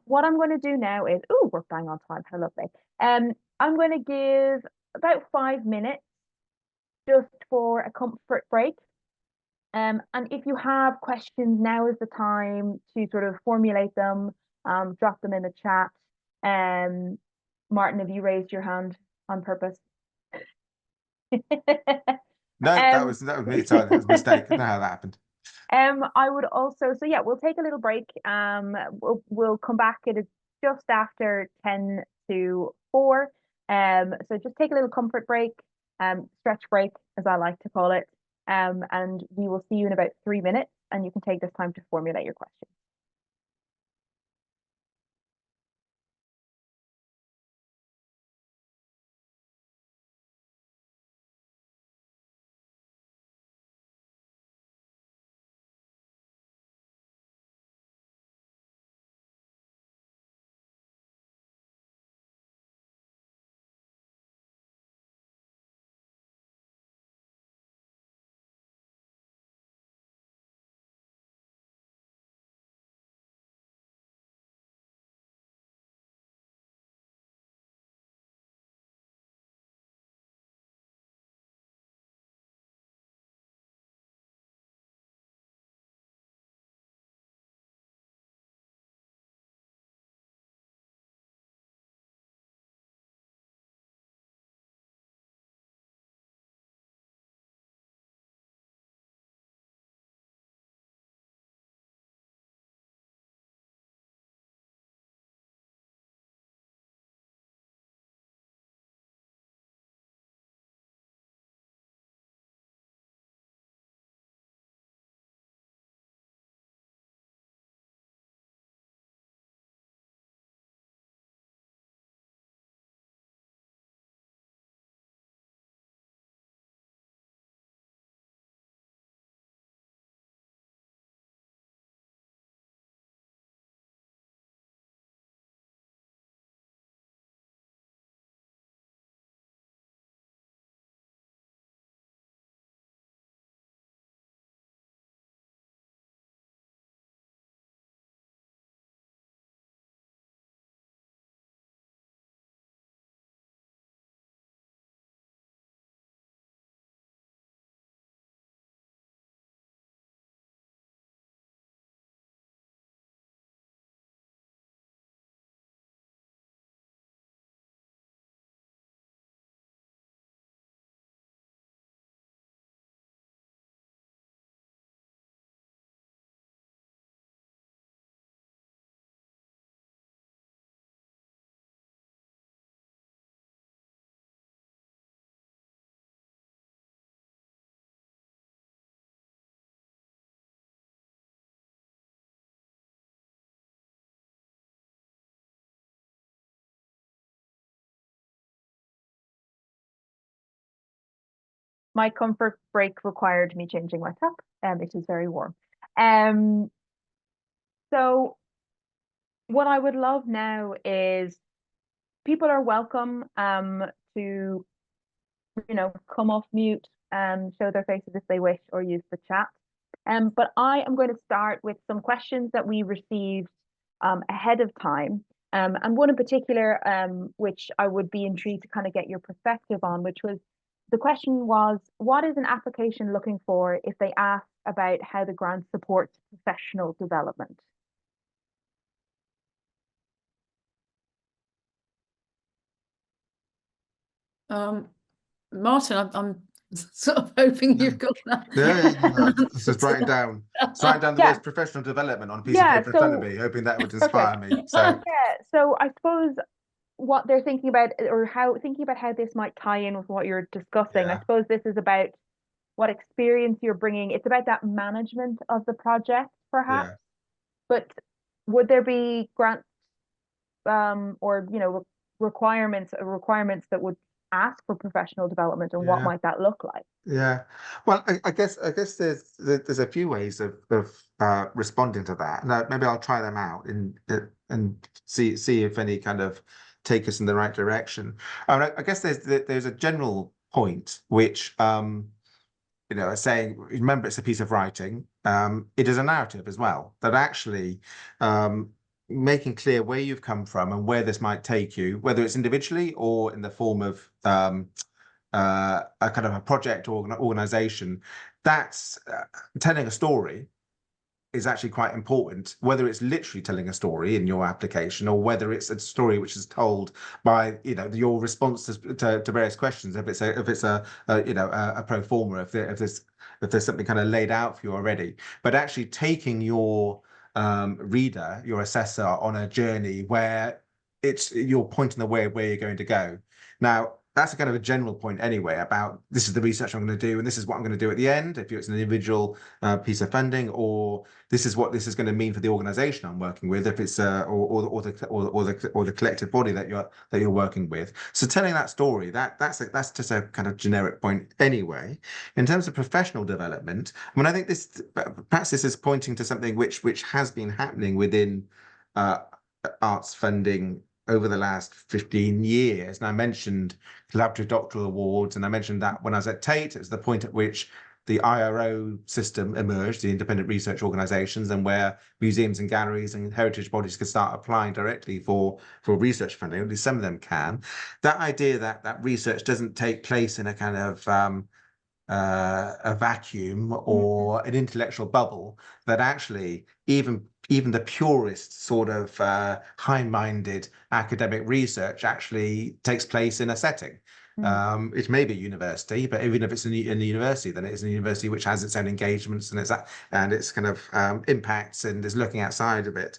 What I'm going to do now is, oh, we're bang on time. How lovely. I'm going to give about 5 minutes just for a comfort break. And if you have questions, now is the time to sort of formulate them, drop them in the chat. Martin, have you raised your hand on purpose? No, that was me. Sorry, that was a mistake. I don't know how that happened. I would also, so yeah, we'll take a little break. We'll come back at just after 10 to 4. So just take a little comfort break, stretch break, as I like to call it. And we will see you in about 3 minutes, and you can take this time to formulate your question. My comfort break required me changing my top. It is very warm. So what I would love now is people are welcome to, you know, come off mute and show their faces if they wish, or use the chat. But I am going to start with some questions that we received ahead of time. And one in particular, which I would be intrigued to kind of get your perspective on, which was the question was, what is an application looking for if they ask about how the grant supports professional development? Martin, I'm sort of hoping you've got that. This is writing down the Yeah. words professional development on a piece of Yeah, paper in front of so me, hoping that would okay. inspire me. So Yeah, so I suppose what they're thinking about, or how thinking about how this might tie in with what you're discussing. I yeah, suppose this is about what experience you're bringing. It's about that management of the project, perhaps. yeah, But would there be grants, or requirements that would ask for professional development, and what yeah. might that look like? Yeah, well, I guess there's a few ways of responding to that. Now, maybe I'll try them out and see if any kind of take us in the right direction. I guess there's a general point which saying, remember, it's a piece of writing. It is a narrative as well, that actually making clear where you've come from and where this might take you, whether it's individually or in the form of a kind of a project or organization. That's telling a story is actually quite important, whether it's literally telling a story in your application or whether it's a story which is told by your responses to various questions. If it's a pro forma, if there's something kind of laid out for you already, but actually taking your reader, your assessor, on a journey where you're pointing the way where you're going to go. Now, that's a kind of a general point anyway about this is the research I'm going to do and this is what I'm going to do at the end, if it's an individual piece of funding, or this is what this is going to mean for the organization I'm working with, if it's or the collective body that you're working with. So telling that story, that's just a kind of generic point anyway. In terms of professional development, I mean, I think perhaps this is pointing to something which has been happening within arts funding over the last 15 years. And I mentioned collaborative doctoral awards, and I mentioned that when I was at Tate, it was the point at which the IRO system emerged, the independent research organizations, and where museums and galleries and heritage bodies could start applying directly for research funding. At least some of them can. That idea that research doesn't take place in a kind of a vacuum or an intellectual bubble, that actually even the purest sort of high-minded academic research actually takes place in a setting. It may be a university, but even if it's in a university, then it is a university which has its own engagements and its kind of impacts and is looking outside of it.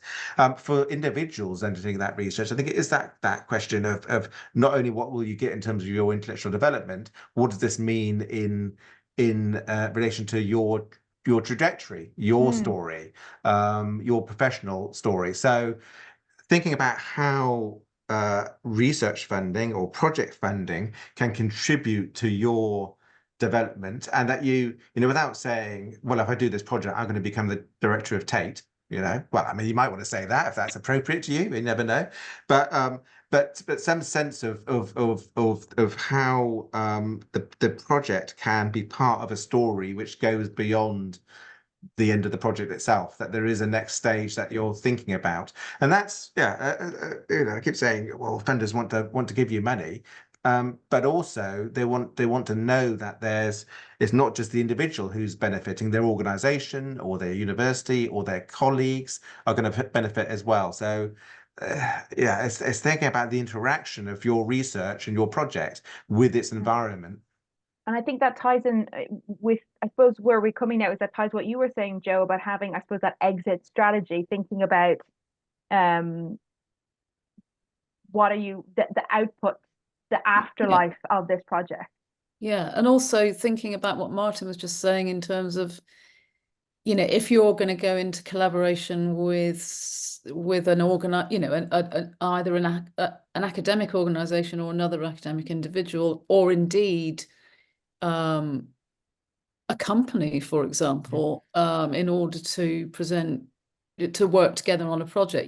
For individuals undertaking that research, I think it is that question of not only what will you get in terms of your intellectual development, what does this mean in relation to your trajectory, your story, your professional story. So thinking about how research funding or project funding can contribute to your development, and that without saying, well, if I do this project, I'm going to become the director of Tate. Well, I mean, you might want to say that if that's appropriate to you. You never know, but some sense of how the project can be part of a story which goes beyond the end of the project itself, that there is a next stage that you're thinking about. And that's I keep saying, well, funders want to give you money, but also they want to know that it's not just the individual who's benefiting, their organization or their university or their colleagues are going to benefit as well. So it's thinking about the interaction of your research and your project with its environment. And I think that ties in with, I suppose, where we're coming now is that ties what you were saying, Joe, about having, I suppose, that exit strategy, thinking about what are the output, the afterlife of this project. Yeah, and also thinking about what Martin was just saying in terms of, if you're going to go into collaboration with an either an academic organization or another academic individual, or indeed a company, for example, in order to work together on a project,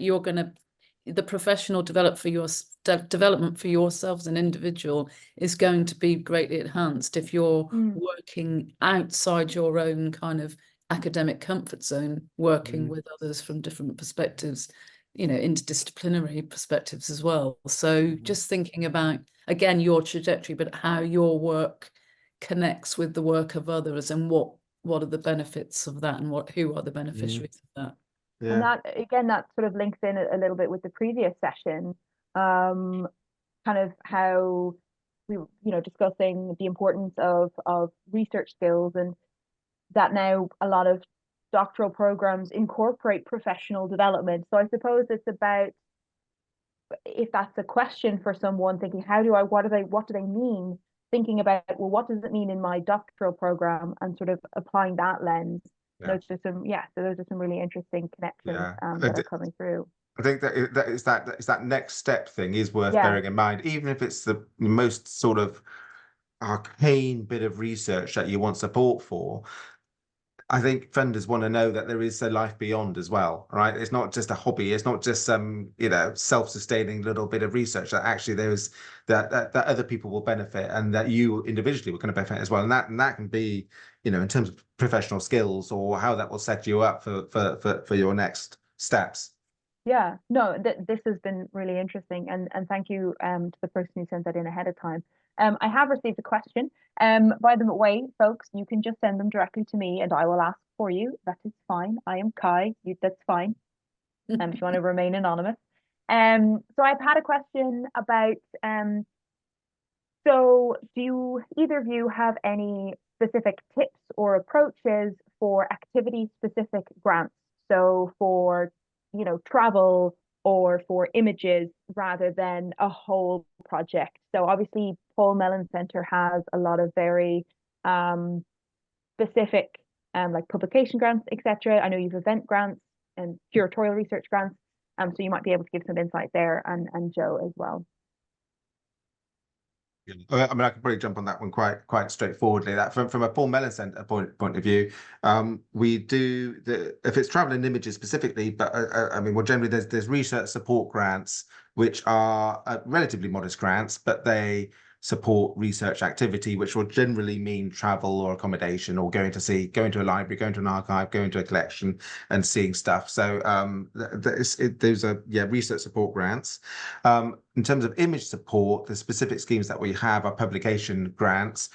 the professional development for yourself as an individual is going to be greatly enhanced if you're working outside your own kind of academic comfort zone, working with others from different perspectives, you know, interdisciplinary perspectives as well. So just thinking about, again, your trajectory, but how your work connects with the work of others, and what are the benefits of that, and who are the beneficiaries of that. And Yeah. that, again, that sort of links in a little bit with the previous session, kind of how we were, discussing the importance of research skills, and that now a lot of doctoral programs incorporate professional development. So I suppose it's about, if that's a question for someone thinking, what do they mean? Thinking about, well, what does it mean in my doctoral program, and sort of applying that lens. Yeah. So those are some really interesting connections Yeah. that are coming through. I think that is that next step thing is worth Yeah. bearing in mind, even if it's the most sort of arcane bit of research that you want support for. I think funders want to know that there is a life beyond as well, right? It's not just a hobby. It's not just some, self-sustaining little bit of research. That actually there's that other people will benefit, and that you individually will going to benefit as well. And that can be, in terms of professional skills, or how that will set you up for your next steps. Yeah, no, this has been really interesting, and thank you to the person who sent that in ahead of time. I have received a question. By the way, folks, you can just send them directly to me, and I will ask for you. That is fine. I am Kai. That's fine. If you want to remain anonymous. So I've had a question about so do either of you have any specific tips or approaches for activity specific grants? So for, travel, or for images, rather than a whole project. So obviously Paul Mellon Centre has a lot of very specific like publication grants, etc. I know you've event grants and curatorial research grants. So you might be able to give some insight there, and Joe as well. I mean, I can probably jump on that one quite straightforwardly. That from a Paul Mellon Centre point of view, we do if it's travel and images specifically, but I mean, well, generally there's research support grants, which are relatively modest grants, but they support research activity, which will generally mean travel or accommodation, or going to a library, going to an archive, going to a collection and seeing stuff. So those are research support grants. In terms of image support, the specific schemes that we have are publication grants.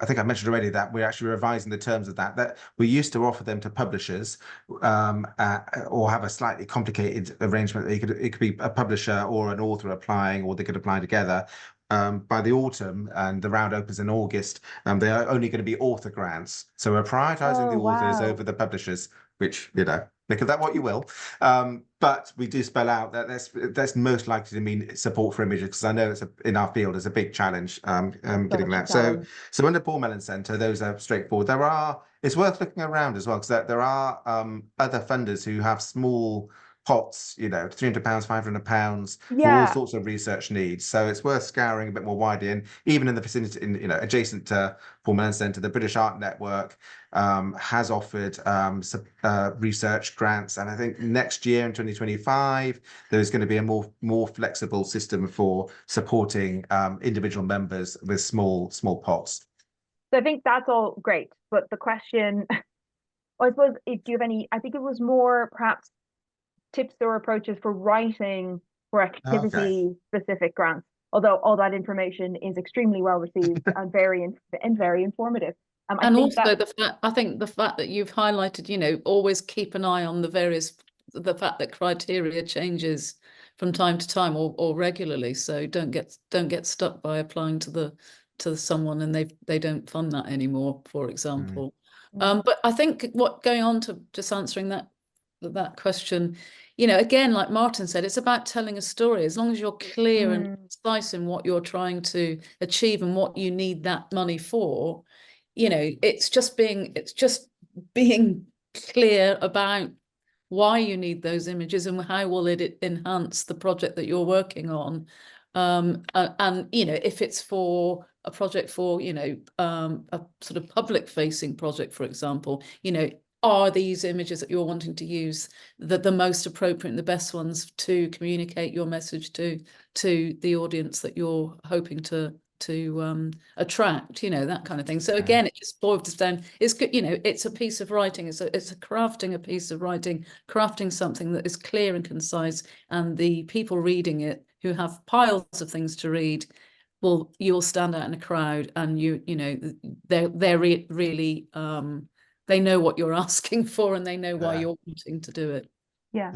I think I mentioned already that we're actually revising the terms of that we used to offer them to publishers, or have a slightly complicated arrangement. It could be a publisher or an author applying, or they could apply together. By the autumn, and the round opens in August, they are only going to be author grants. So we're prioritizing the authors over the publishers, which, make of that what you will. But we do spell out that that's most likely to mean support for images, because I know in our field is a big challenge getting that. So under Paul Mellon Centre, those are straightforward. It's worth looking around as well, because there are other funders who have small pots, £300, £500 for all sorts of research needs. So it's worth scouring a bit more widely. And even in the vicinity, adjacent to Paul Mellon Centre, the British Art Network has offered research grants. And I think next year in 2025, there's going to be a more flexible system for supporting individual members with small pots. So I think that's all great. But the question, I suppose, do you have any, I think it was more perhaps tips or approaches for writing for activity specific grants, although all that information is extremely well received and very informative. And also I think the fact that you've highlighted, always keep an eye on the fact that criteria changes from time to time, or regularly. So don't get stuck by applying to someone and they don't fund that anymore, for example. But I think going on to just answering that question, again, like Martin said, it's about telling a story. As long as you're clear and concise in what you're trying to achieve and what you need that money for, it's just being clear about why you need those images and how will it enhance the project that you're working on. And if it's for a project for a sort of public facing project, for example, are these images that you're wanting to use the most appropriate and the best ones to communicate your message to the audience that you're hoping to attract, you know, that kind of thing. So again, it just boils down, it's good, you know, it's a piece of writing, it's a crafting a piece of writing, crafting something that is clear and concise, and the people reading it who have piles of things to read, well, you'll stand out in a crowd, and you know, they're really they know what you're asking for, and they know why you're wanting to do it. Yeah.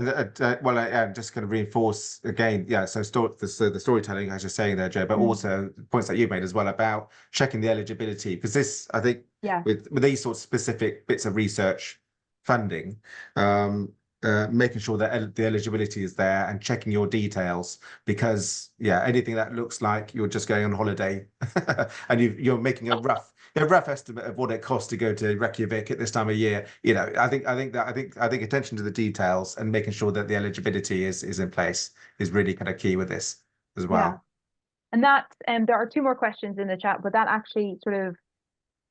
Well, I'm just going to reinforce again. Yeah, so the storytelling, as you're saying there, Joe, but also points that you made as well about checking the eligibility, because this, I think, with these sorts of specific bits of research funding, making sure that the eligibility is there and checking your details, because anything that looks like you're just going on holiday and you're making a rough estimate of what it costs to go to Reykjavik at this time of year. You know, I think attention to the details and making sure that the eligibility is in place is really kind of key with this as well. Yeah. And that there are 2 more questions in the chat, but that actually sort of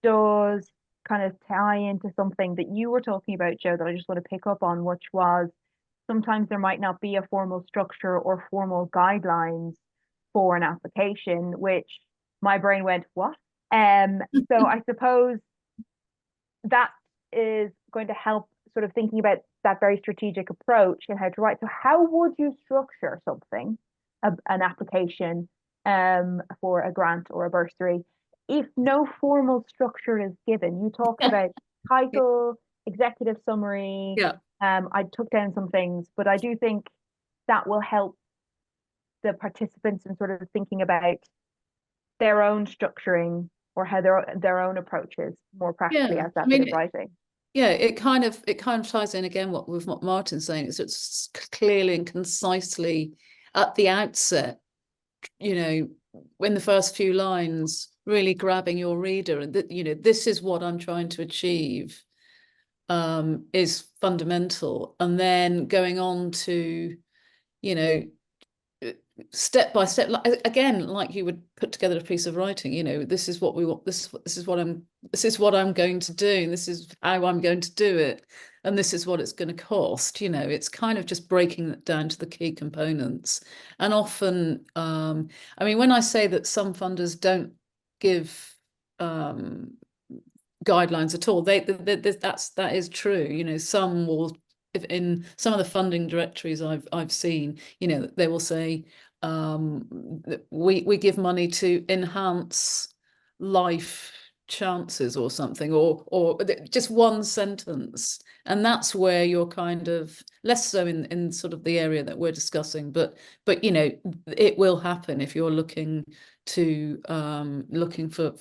does kind of tie into something that you were talking about, Joe, that I just want to pick up on, which was sometimes there might not be a formal structure or formal guidelines for an application, which my brain went, what? So I suppose that is going to help sort of thinking about that very strategic approach and how to write. So how would you structure something, an application for a grant or a bursary, if no formal structure is given? You talked about title, executive summary. I took down some things, but I do think that will help the participants in sort of thinking about their own structuring or how their own approaches more practically as that bit of writing. Yeah, it kind of ties in again with what Martin's saying. It's clearly and concisely at the outset, you know, in the first few lines, really grabbing your reader, and that, you know, this is what I'm trying to achieve, is fundamental, and then going on to, you know, step by step, again, like you would put together a piece of writing. You know, this is what we want. This is what I'm going to do. And this is how I'm going to do it, and this is what it's going to cost. You know, it's kind of just breaking it down to the key components. And often, I mean, when I say that some funders don't give guidelines at all, that is true. You know, some will. In some of the funding directories I've seen, you know, they will say, we give money to enhance life chances or something, or just one sentence, and that's where you're kind of less so in sort of the area that we're discussing, but you know, it will happen if you're looking to looking for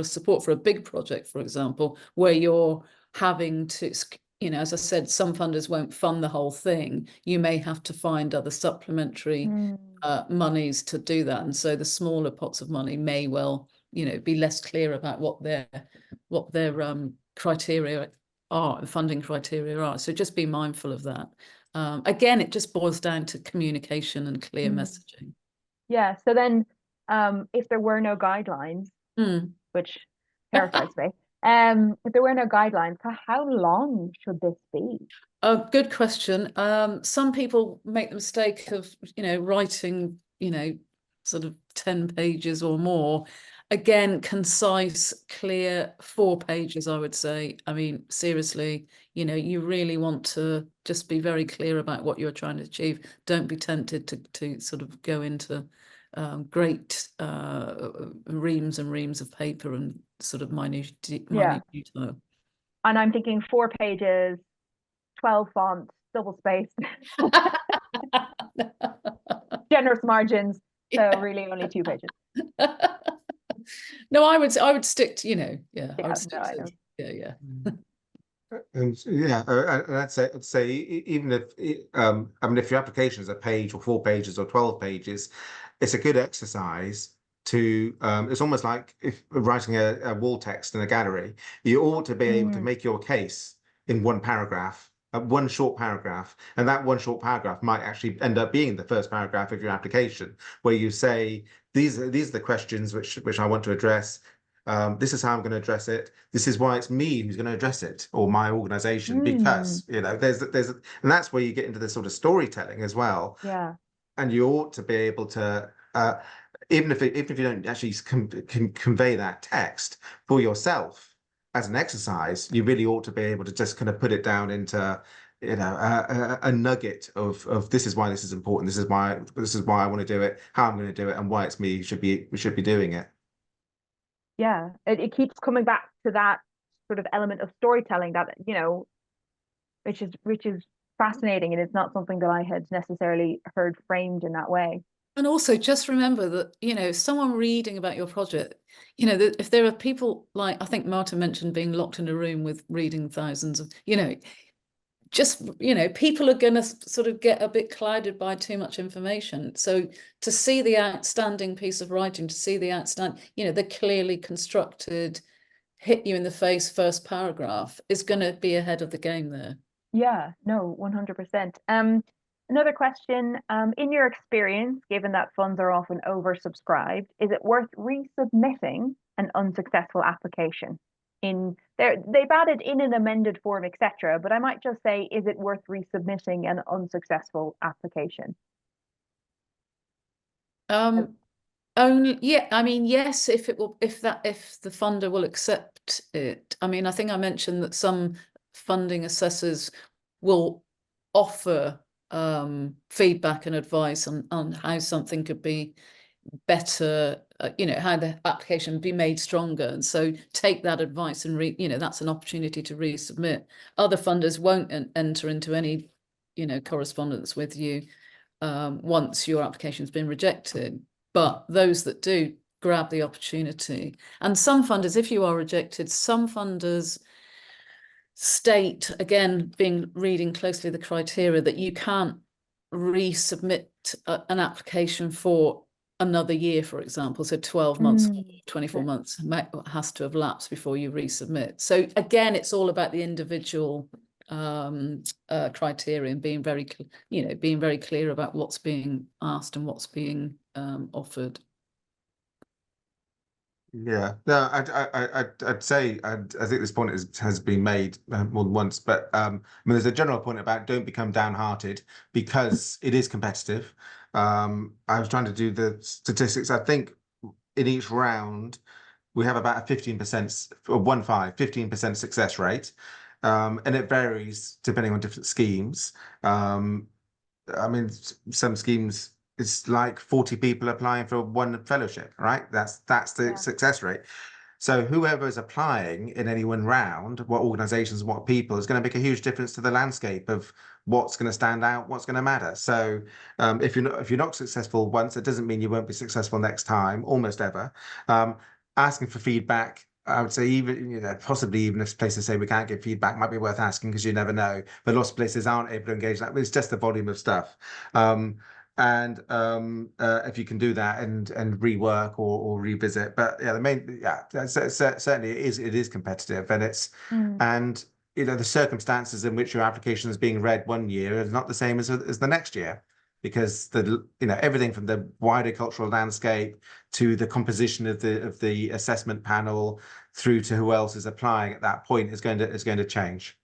support for a big project, for example, where you're having to, you know, as I said, some funders won't fund the whole thing. You may have to find other supplementary monies to do that. And so the smaller pots of money may well, you know, be less clear about what their criteria are, the funding criteria are. So just be mindful of that. Again, it just boils down to communication and clear messaging. Yeah. So then if there were no guidelines, which terrifies me, if there were no guidelines, how long should this be? Oh, good question. Some people make the mistake of, you know, writing, you know, sort of 10 pages or more. Again, concise, clear, 4 pages, I would say. I mean, seriously, you know, you really want to just be very clear about what you're trying to achieve. Don't be tempted to sort of go into great reams and reams of paper and sort of minute detail. And I'm thinking 4 pages, 12 fonts, double spaced, generous margins. So really only 2 pages. No, I would stick to, you know, I would stick no, to, yeah. And I'd say even if I mean, if your application is a page or 4 pages or 12 pages, it's a good exercise to it's almost like if writing a wall text in a gallery. You ought to be able to make your case in one paragraph, one short paragraph, and that one short paragraph might actually end up being the first paragraph of your application, where you say these are the questions which I want to address. This is how I'm going to address it. This is why it's me who's going to address it, or my organization, because, you know, there's and that's where you get into this sort of storytelling as well. Yeah. And you ought to be able to even if you don't actually convey that text for yourself as an exercise, you really ought to be able to just kind of put it down into a nugget of this is why this is important, this is why I want to do it, how I'm going to do it, and why it's me we should be doing it. Yeah, it keeps coming back to that sort of element of storytelling that, which is fascinating, and it's not something that I had necessarily heard framed in that way. And also just remember that, someone reading about your project, that if there are people like, I think Martin mentioned being locked in a room with reading thousands of, people are going to sort of get a bit clouded by too much information. So to see the outstanding piece of writing, to see the outstanding, the clearly constructed, hit you in the face first paragraph is going to be ahead of the game there. Yeah, no, 100%. Another question, in your experience, given that funds are often oversubscribed, is it worth resubmitting an unsuccessful application? They've added in an amended form, etc., but I might just say, is it worth resubmitting an unsuccessful application? Only, yeah, I mean, yes, if the funder will accept it. I mean, I think I mentioned that some funding assessors will offer feedback and advice on how something could be better, how the application be made stronger. And so take that advice and that's an opportunity to resubmit. Other funders won't enter into any, correspondence with you once your application's been rejected. But those that do, grab the opportunity. And some funders, if you are rejected, some funders state, again, reading closely the criteria, that you can't resubmit an application for another year, for example. So 12 months, 24 months has to have lapsed before you resubmit. So again, it's all about the individual criteria and being very clear about what's being asked and what's being offered. Yeah, no, I'd say I think this point has been made more than once, but I mean, there's a general point about don't become downhearted because it is competitive. I was trying to do the statistics. I think in each round we have about a 15% or 15% success rate, and it varies depending on different schemes. I mean, some schemes, it's like 40 people applying for one fellowship, right? That's the success rate. So whoever is applying in any one round, what organizations, what people, is going to make a huge difference to the landscape of what's going to stand out, what's going to matter. So if you're not successful once, it doesn't mean you won't be successful next time, almost ever. Asking for feedback, I would say, even possibly even if places say we can't give feedback, might be worth asking because you never know. But lots of places aren't able to engage that. It's just the volume of stuff. If you can do that and rework or revisit, but yeah, certainly it is competitive, and the circumstances in which your application is being read one year is not the same as the next year, because everything from the wider cultural landscape to the composition of the assessment panel through to who else is applying at that point is going to change.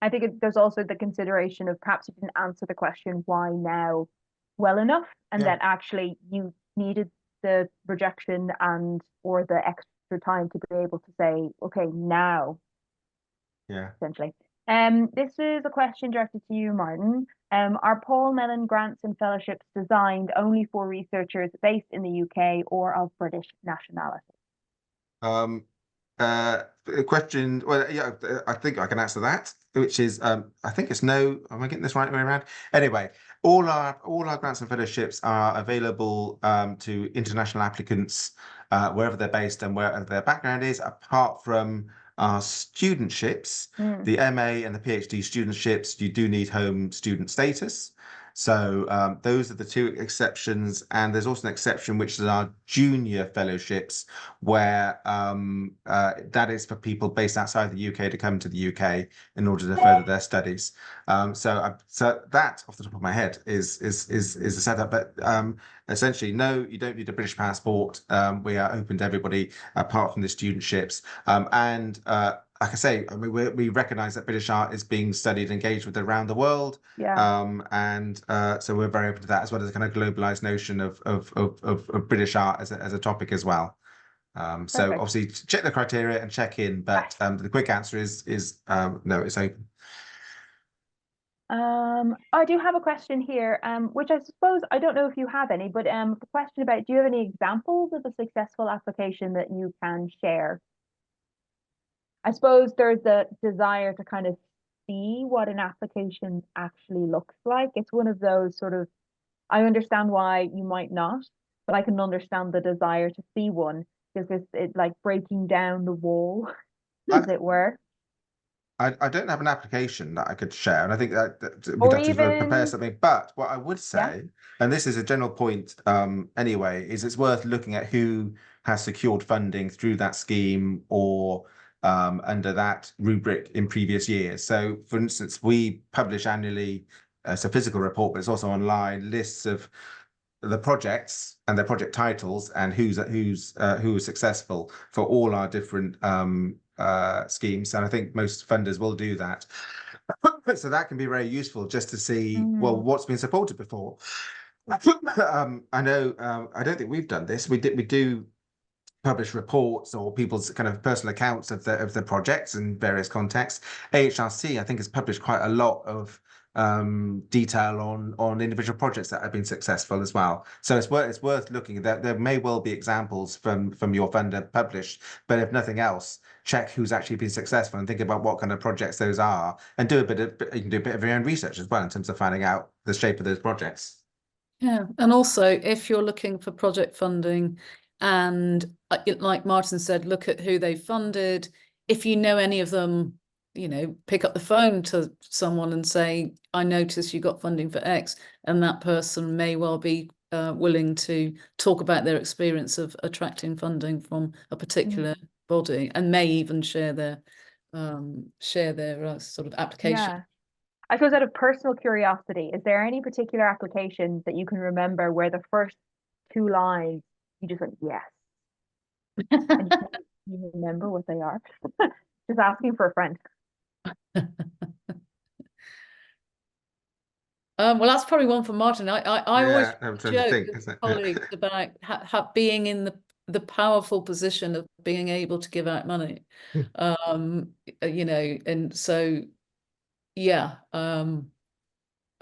I think there's also the consideration of perhaps you didn't answer the question why now well enough, and that actually you needed the rejection or the extra time to be able to say, okay, now. Yeah. Essentially. This is a question directed to you, Martin. Are Paul Mellon grants and fellowships designed only for researchers based in the UK or of British nationality? Question. Well, yeah, I think I can answer that, which is I think it's no. Am I getting this right way around? Anyway, all our grants and fellowships are available to international applicants wherever they're based and wherever their background is, apart from our studentships, the MA and the PhD studentships. You do need home student status. So those are the two exceptions, and there's also an exception which is our junior fellowships, where that is for people based outside the UK to come to the UK in order to further their studies. So that, off the top of my head, is a setup. But essentially, no, you don't need a British passport. We are open to everybody apart from the studentships, and like I say, I mean, we recognise that British art is being studied and engaged with around the world, Yeah. and so we're very open to that, as well as a kind of globalised notion of British art as a topic as well. So Perfect. obviously check the criteria and check in, but the quick answer is no, it's open. I do have a question here, which I suppose I don't know if you have any, but the question about, do you have any examples of a successful application that you can share? I suppose there's the desire to kind of see what an application actually looks like. It's one of those sort of, I understand why you might not, but I can understand the desire to see one because it's like breaking down the wall, as it were. I don't have an application that I could share, and I think that we'd Or have to sort of prepare even, something. But what I would yeah. say, and this is a general point anyway, is it's worth looking at who has secured funding through that scheme or under that rubric in previous years. So, for instance, we publish annually, it's a physical report, but it's also online, lists of the projects and their project titles and who was successful for all our different schemes. And I think most funders will do that. So that can be very useful just to see, well, Mm, what's been supported before. I know, I don't think we've done this. We do publish reports or people's kind of personal accounts of the projects in various contexts. AHRC, I think, has published quite a lot of detail on individual projects that have been successful as well. So it's worth looking at that. There may well be examples from your funder published, but if nothing else, check who's actually been successful and think about what kind of projects those are, and you can do a bit of your own research as well in terms of finding out the shape of those projects. Yeah, and also if you're looking for project funding and like Martin said, look at who they funded. If you know any of them, pick up the phone to someone and say, I noticed you got funding for X, and that person may well be willing to talk about their experience of attracting funding from a particular mm, body and may even share their sort of application. yeah. I suppose out of personal curiosity, is there any particular application that you can remember where the first two lines you just went, yes, and you remember what they are? Just asking for a friend. Well, that's probably one for Martin. I always Yeah, I'm trying to joke think, with isn't it? colleagues about being in the powerful position of being able to give out money. And so yeah,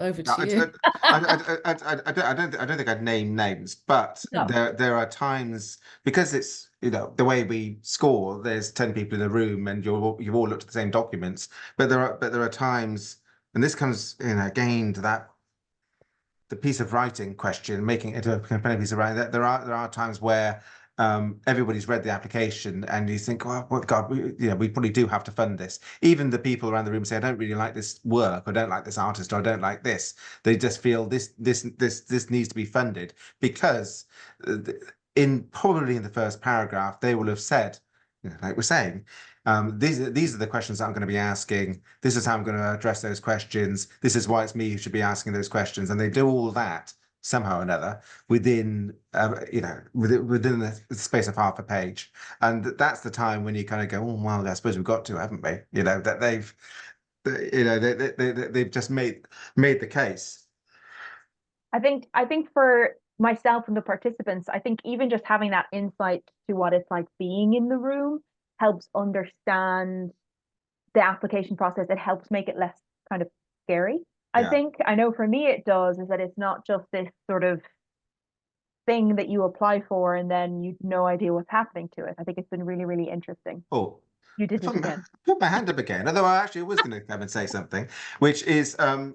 over No, to you. I don't think I'd name names, but No. there are times because it's the way we score. There's 10 people in the room, and you've all looked at the same documents. But there are times, and this comes again to that the piece of writing question, making it a compelling piece of writing. That there are times where everybody's read the application, and you think, well, God, we probably do have to fund this. Even the people around the room say, I don't really like this work, or don't like this artist, or I don't like this. They just feel this needs to be funded because probably in the first paragraph they will have said, like we're saying, these are the questions that I'm going to be asking. This is how I'm going to address those questions. This is why it's me who should be asking those questions. And they do all that somehow or another within within the space of half a page. And that's the time when you kind of go, oh well, I suppose we've got to, haven't we? That they've just made the case. I think for myself and the participants, I think even just having that insight to what it's like being in the room helps understand the application process. It helps make it less kind of scary. I Yeah. think I know for me it does, is that it's not just this sort of thing that you apply for and then you've no idea what's happening to it. I think it's been really, really interesting. Oh, You I did it again. put my hand up again, although I actually was going to come and say something, which is a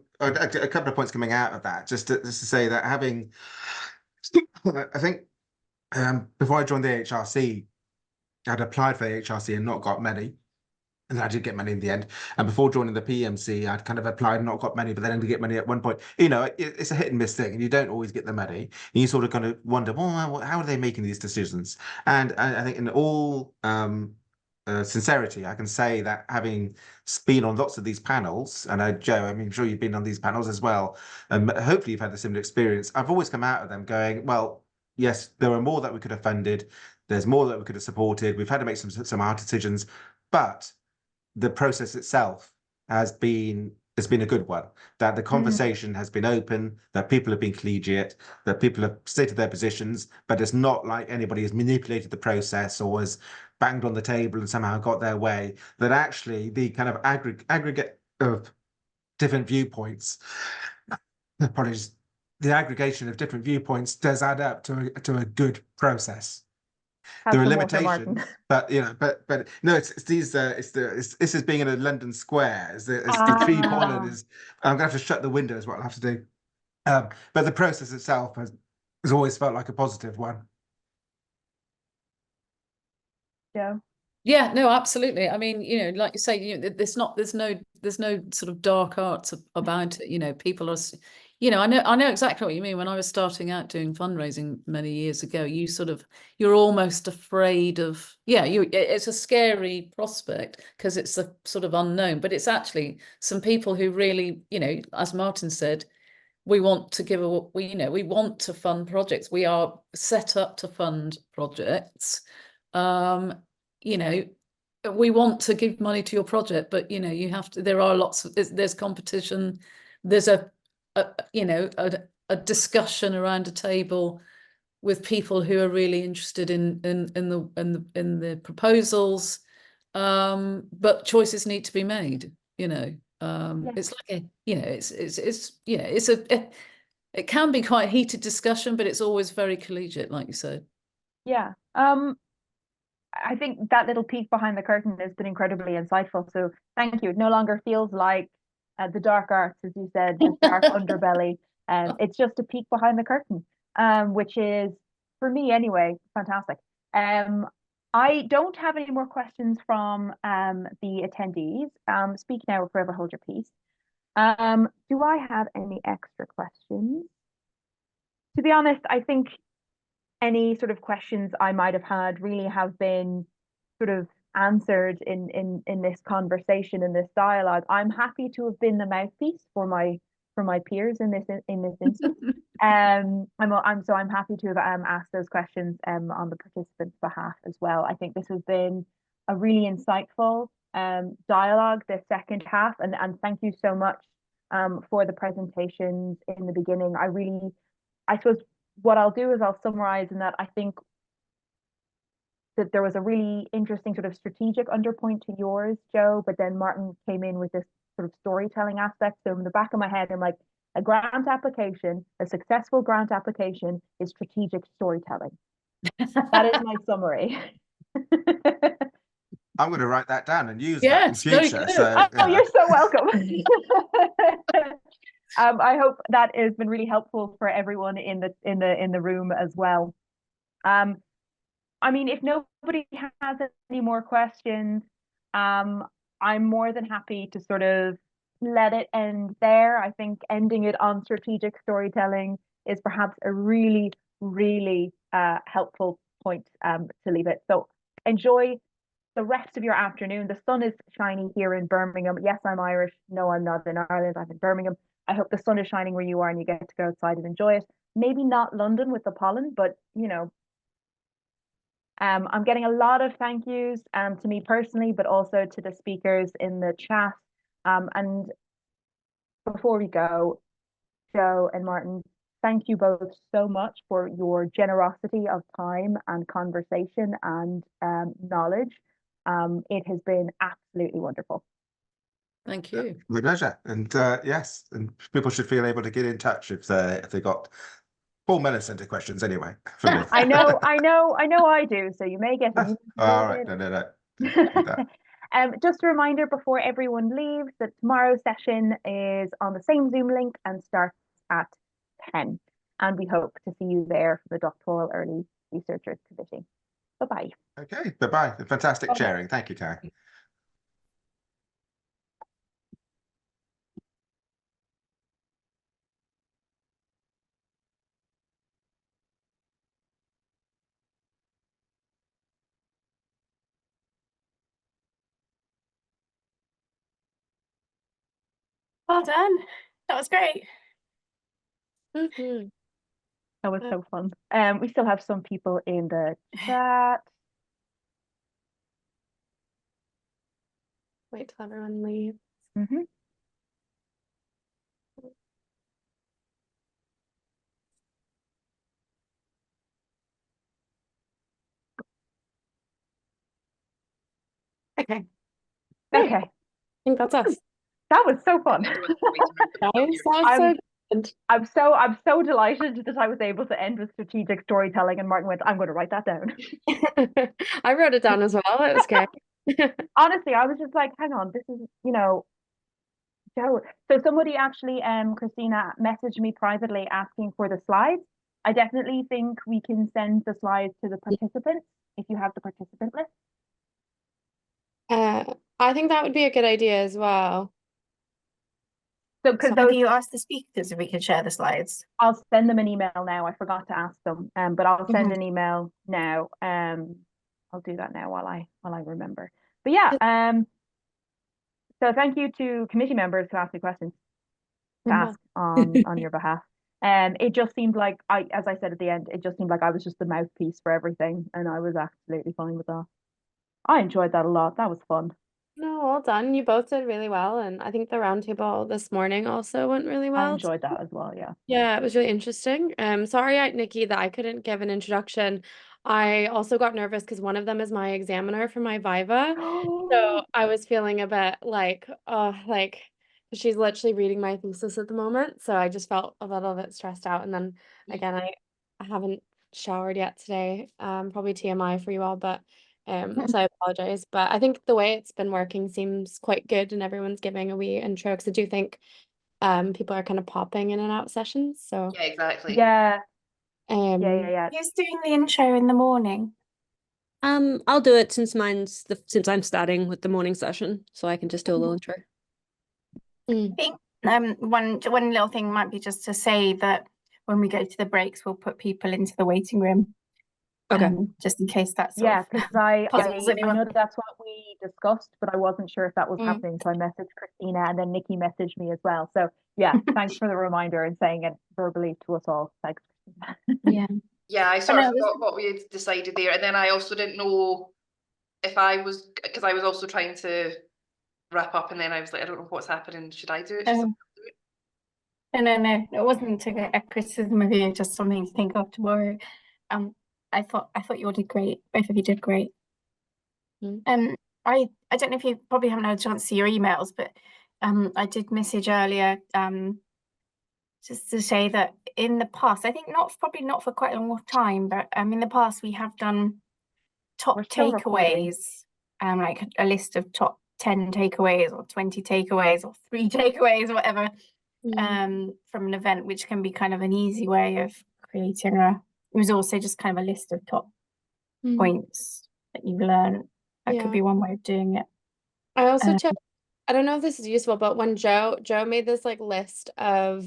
couple of points coming out of that, just to say that having, I think before I joined the HRC, I'd applied for the HRC and not got many. And then I did get money in the end. And before joining the PMC, I'd kind of applied and not got money, but then I did get money at one point. It's a hit and miss thing, and you don't always get the money. And you sort of kind of wonder, well, how are they making these decisions? And I think in all sincerity, I can say that having been on lots of these panels, and Joe, I'm sure you've been on these panels as well, and hopefully you've had a similar experience. I've always come out of them going, well, yes, there are more that we could have funded. There's more that we could have supported. We've had to make some hard decisions, but the process itself has been a good one. That the conversation has been open, that people have been collegiate, that people have stated their positions, but it's not like anybody has manipulated the process or has banged on the table and somehow got their way. That actually the kind of aggregate of different viewpoints, apologies, the aggregation of different viewpoints does add up to a good process. Have There are some water, Martin. limitations, but but no, it's these this is being in a London square. It's the tree pollen is. I'm gonna have to shut the windows. What I'll have to do. But the process itself has always felt like a positive one. Yeah. Yeah, no, absolutely. I mean, like you say, there's no sort of dark arts about it. People are, I know exactly what you mean. When I was starting out doing fundraising many years ago, you're almost afraid of, it's a scary prospect because it's a sort of unknown, but it's actually some people who really, as Martin said, we want to we want to fund projects. We are set up to fund projects. We want to give money to your project, but you have to. There are lots of there's competition. There's a discussion around a table with people who are really interested in the proposals. But choices need to be made. It's like it can be quite a heated discussion, but it's always very collegiate, like you said. Yeah. I think that little peek behind the curtain has been incredibly insightful. So thank you. It no longer feels like the dark arts, as you said, the dark underbelly. It's just a peek behind the curtain, which is, for me anyway, fantastic. I don't have any more questions from the attendees. Speak now or forever hold your peace. Do I have any extra questions? To be honest, I think any sort of questions I might have had really have been sort of answered in this conversation, in this dialogue. I'm happy to have been the mouthpiece for my peers in this instance. I'm happy to have asked those questions on the participants' behalf as well. I think this has been a really insightful dialogue, the second half, and thank you so much for the presentations in the beginning. I suppose what I'll do is I'll summarize in that I think that there was a really interesting sort of strategic underpoint to yours, Joe, but then Martin came in with this sort of storytelling aspect. So in the back of my head, I'm like, a grant application, a successful grant application is strategic storytelling. That is my summary. I'm going to write that down and use Yeah, that in it's very future. good. So, you're so welcome. I hope that has been really helpful for everyone in the room as well. I mean, if nobody has any more questions, I'm more than happy to sort of let it end there. I think ending it on strategic storytelling is perhaps a really, really helpful point to leave it. So enjoy the rest of your afternoon. The sun is shining here in Birmingham. Yes, I'm Irish. No, I'm not in Ireland. I'm in Birmingham. I hope the sun is shining where you are and you get to go outside and enjoy it. Maybe not London with the pollen, but I'm getting a lot of thank yous to me personally, but also to the speakers in the chat. And before we go, Joe and Martin, thank you both so much for your generosity of time and conversation and knowledge. It has been absolutely wonderful. Thank you. My pleasure. And yes, and people should feel able to get in touch if they got 4 minutes into questions anyway. For me. I know I do. So you may get it. All right, no. Just a reminder before everyone leaves that tomorrow's session is on the same Zoom link and starts at 10. And we hope to see you there for the Doctoral Early Researchers Committee. Bye-bye. Okay, bye-bye. Fantastic sharing. Thank you, Karen. Well done. That was great. That was so fun. We still have some people in the chat. Wait till everyone leaves. Mhm. Okay, Okay, I think that's us. that was so fun. Everyone in the waiting room for the Guys, video. that was so good. I'm so delighted that I was able to end with strategic storytelling, and Martin went, I'm going to write that down. I wrote it down as well. It was great. Honestly, I was just like, hang on, this is, Joe. So somebody actually, Christina, messaged me privately asking for the slides. I definitely think we can send the slides to the participants if you have the participant list. I think that would be a good idea as well. So because So those, Have you asked the speakers if we could share the slides? I'll send them an email now. I forgot to ask them, but I'll send an email now. I'll do that now while I remember. But yeah, so thank you to committee members who asked me questions to Mhm. ask on your behalf. It just seemed like as I said at the end, it just seemed like I was just the mouthpiece for everything, and I was absolutely fine with that. I enjoyed that a lot. That was fun. No, well done. You both did really well, and I think the roundtable this morning also went really I well. enjoyed that as well. Yeah. Yeah, it was really interesting. Sorry, Nikki, that I couldn't give an introduction. I also got nervous because one of them is my examiner for my Viva. So I was feeling a bit like she's literally reading my thesis at the moment. So I just felt a little bit stressed out. And then again, I haven't showered yet today. Probably TMI for you all, but so I apologize. But I think the way it's been working seems quite good and everyone's giving a wee intro because I do think people are kind of popping in and out sessions. So Yeah, exactly. Yeah. um Yeah. Who's doing the intro in the morning? I'll do it since since I'm starting with the morning session, so I can just do a little intro. I think one little thing might be just to say that when we go to the breaks, we'll put people into the waiting room. Okay. Just in case that's Yeah, because I puzzles know anyone. that's what we discussed, but I wasn't sure if that was happening. So I messaged Christina, and then Nikki messaged me as well. So yeah, thanks for the reminder and saying it verbally to us all. Thanks. Yeah. Yeah, I sort of no, forgot what we had decided there, and then I also didn't know if I was, because I was also trying to wrap up, and then I was like, I don't know what's happening. Should I do it? Should someone do it? No, it wasn't a criticism of you, just something to think of tomorrow. I thought you all did great. Both of you did great. I don't know if you probably haven't had a chance to see your emails, but I did message earlier just to say that in the past, I think probably not for quite a long time, but in the past we have done top We're still recording. takeaways, like a list of top 10 takeaways or 20 takeaways or 3 takeaways, whatever, from an event, which can be kind of an easy way of creating it was also just kind of a list of top points that you've learned. That could be one way of doing it. I also checked, I don't know if this is useful, but when Joe made this like list of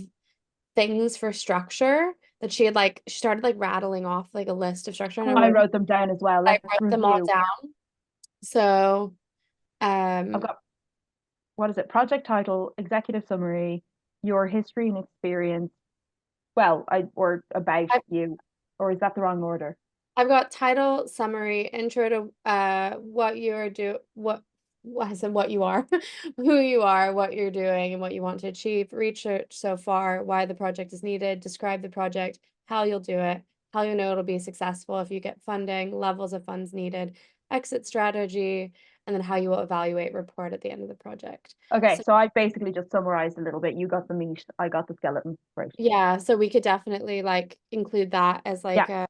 things for structure that she started like rattling off like a list of structure, and I wrote them down as well. I Let's wrote them all review. down. So I've got, what is it? Project title, executive summary, your history and experience. Well, or about you, or is that the wrong order? I've got title, summary, intro to what you're I said what you are, who you are, what you're doing, and what you want to achieve, research so far, why the project is needed, describe the project, how you'll do it, how you know it'll be successful if you get funding, levels of funds needed, exit strategy, and then how you will evaluate report at the end of the project. Okay, so I basically just summarized a little bit. You got the meat, I got the skeleton. Right. Yeah, so we could definitely like include that as like a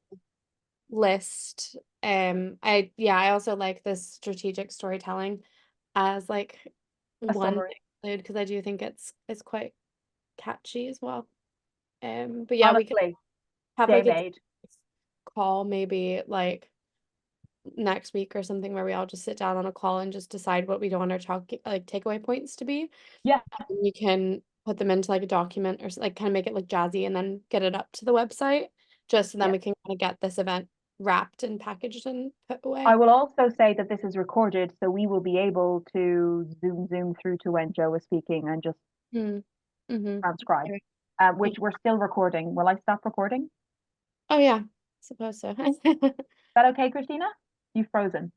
list. I also like this strategic storytelling as like one thing because I do think it's quite catchy as well. But yeah, we could Honestly, have day like a made. call maybe like next week or something where we all just sit down on a call and just decide what we want our takeaway points to be. Yeah. And you can put them into like a document or like kind of make it look jazzy and then get it up to the website just so then we can kind of get this event wrapped and packaged and put away. I will also say that this is recorded, so we will be able to zoom through to when Joe was speaking and just transcribe, which we're still recording. Will I stop recording? Oh yeah, suppose so. Is that okay, Christina? You've frozen.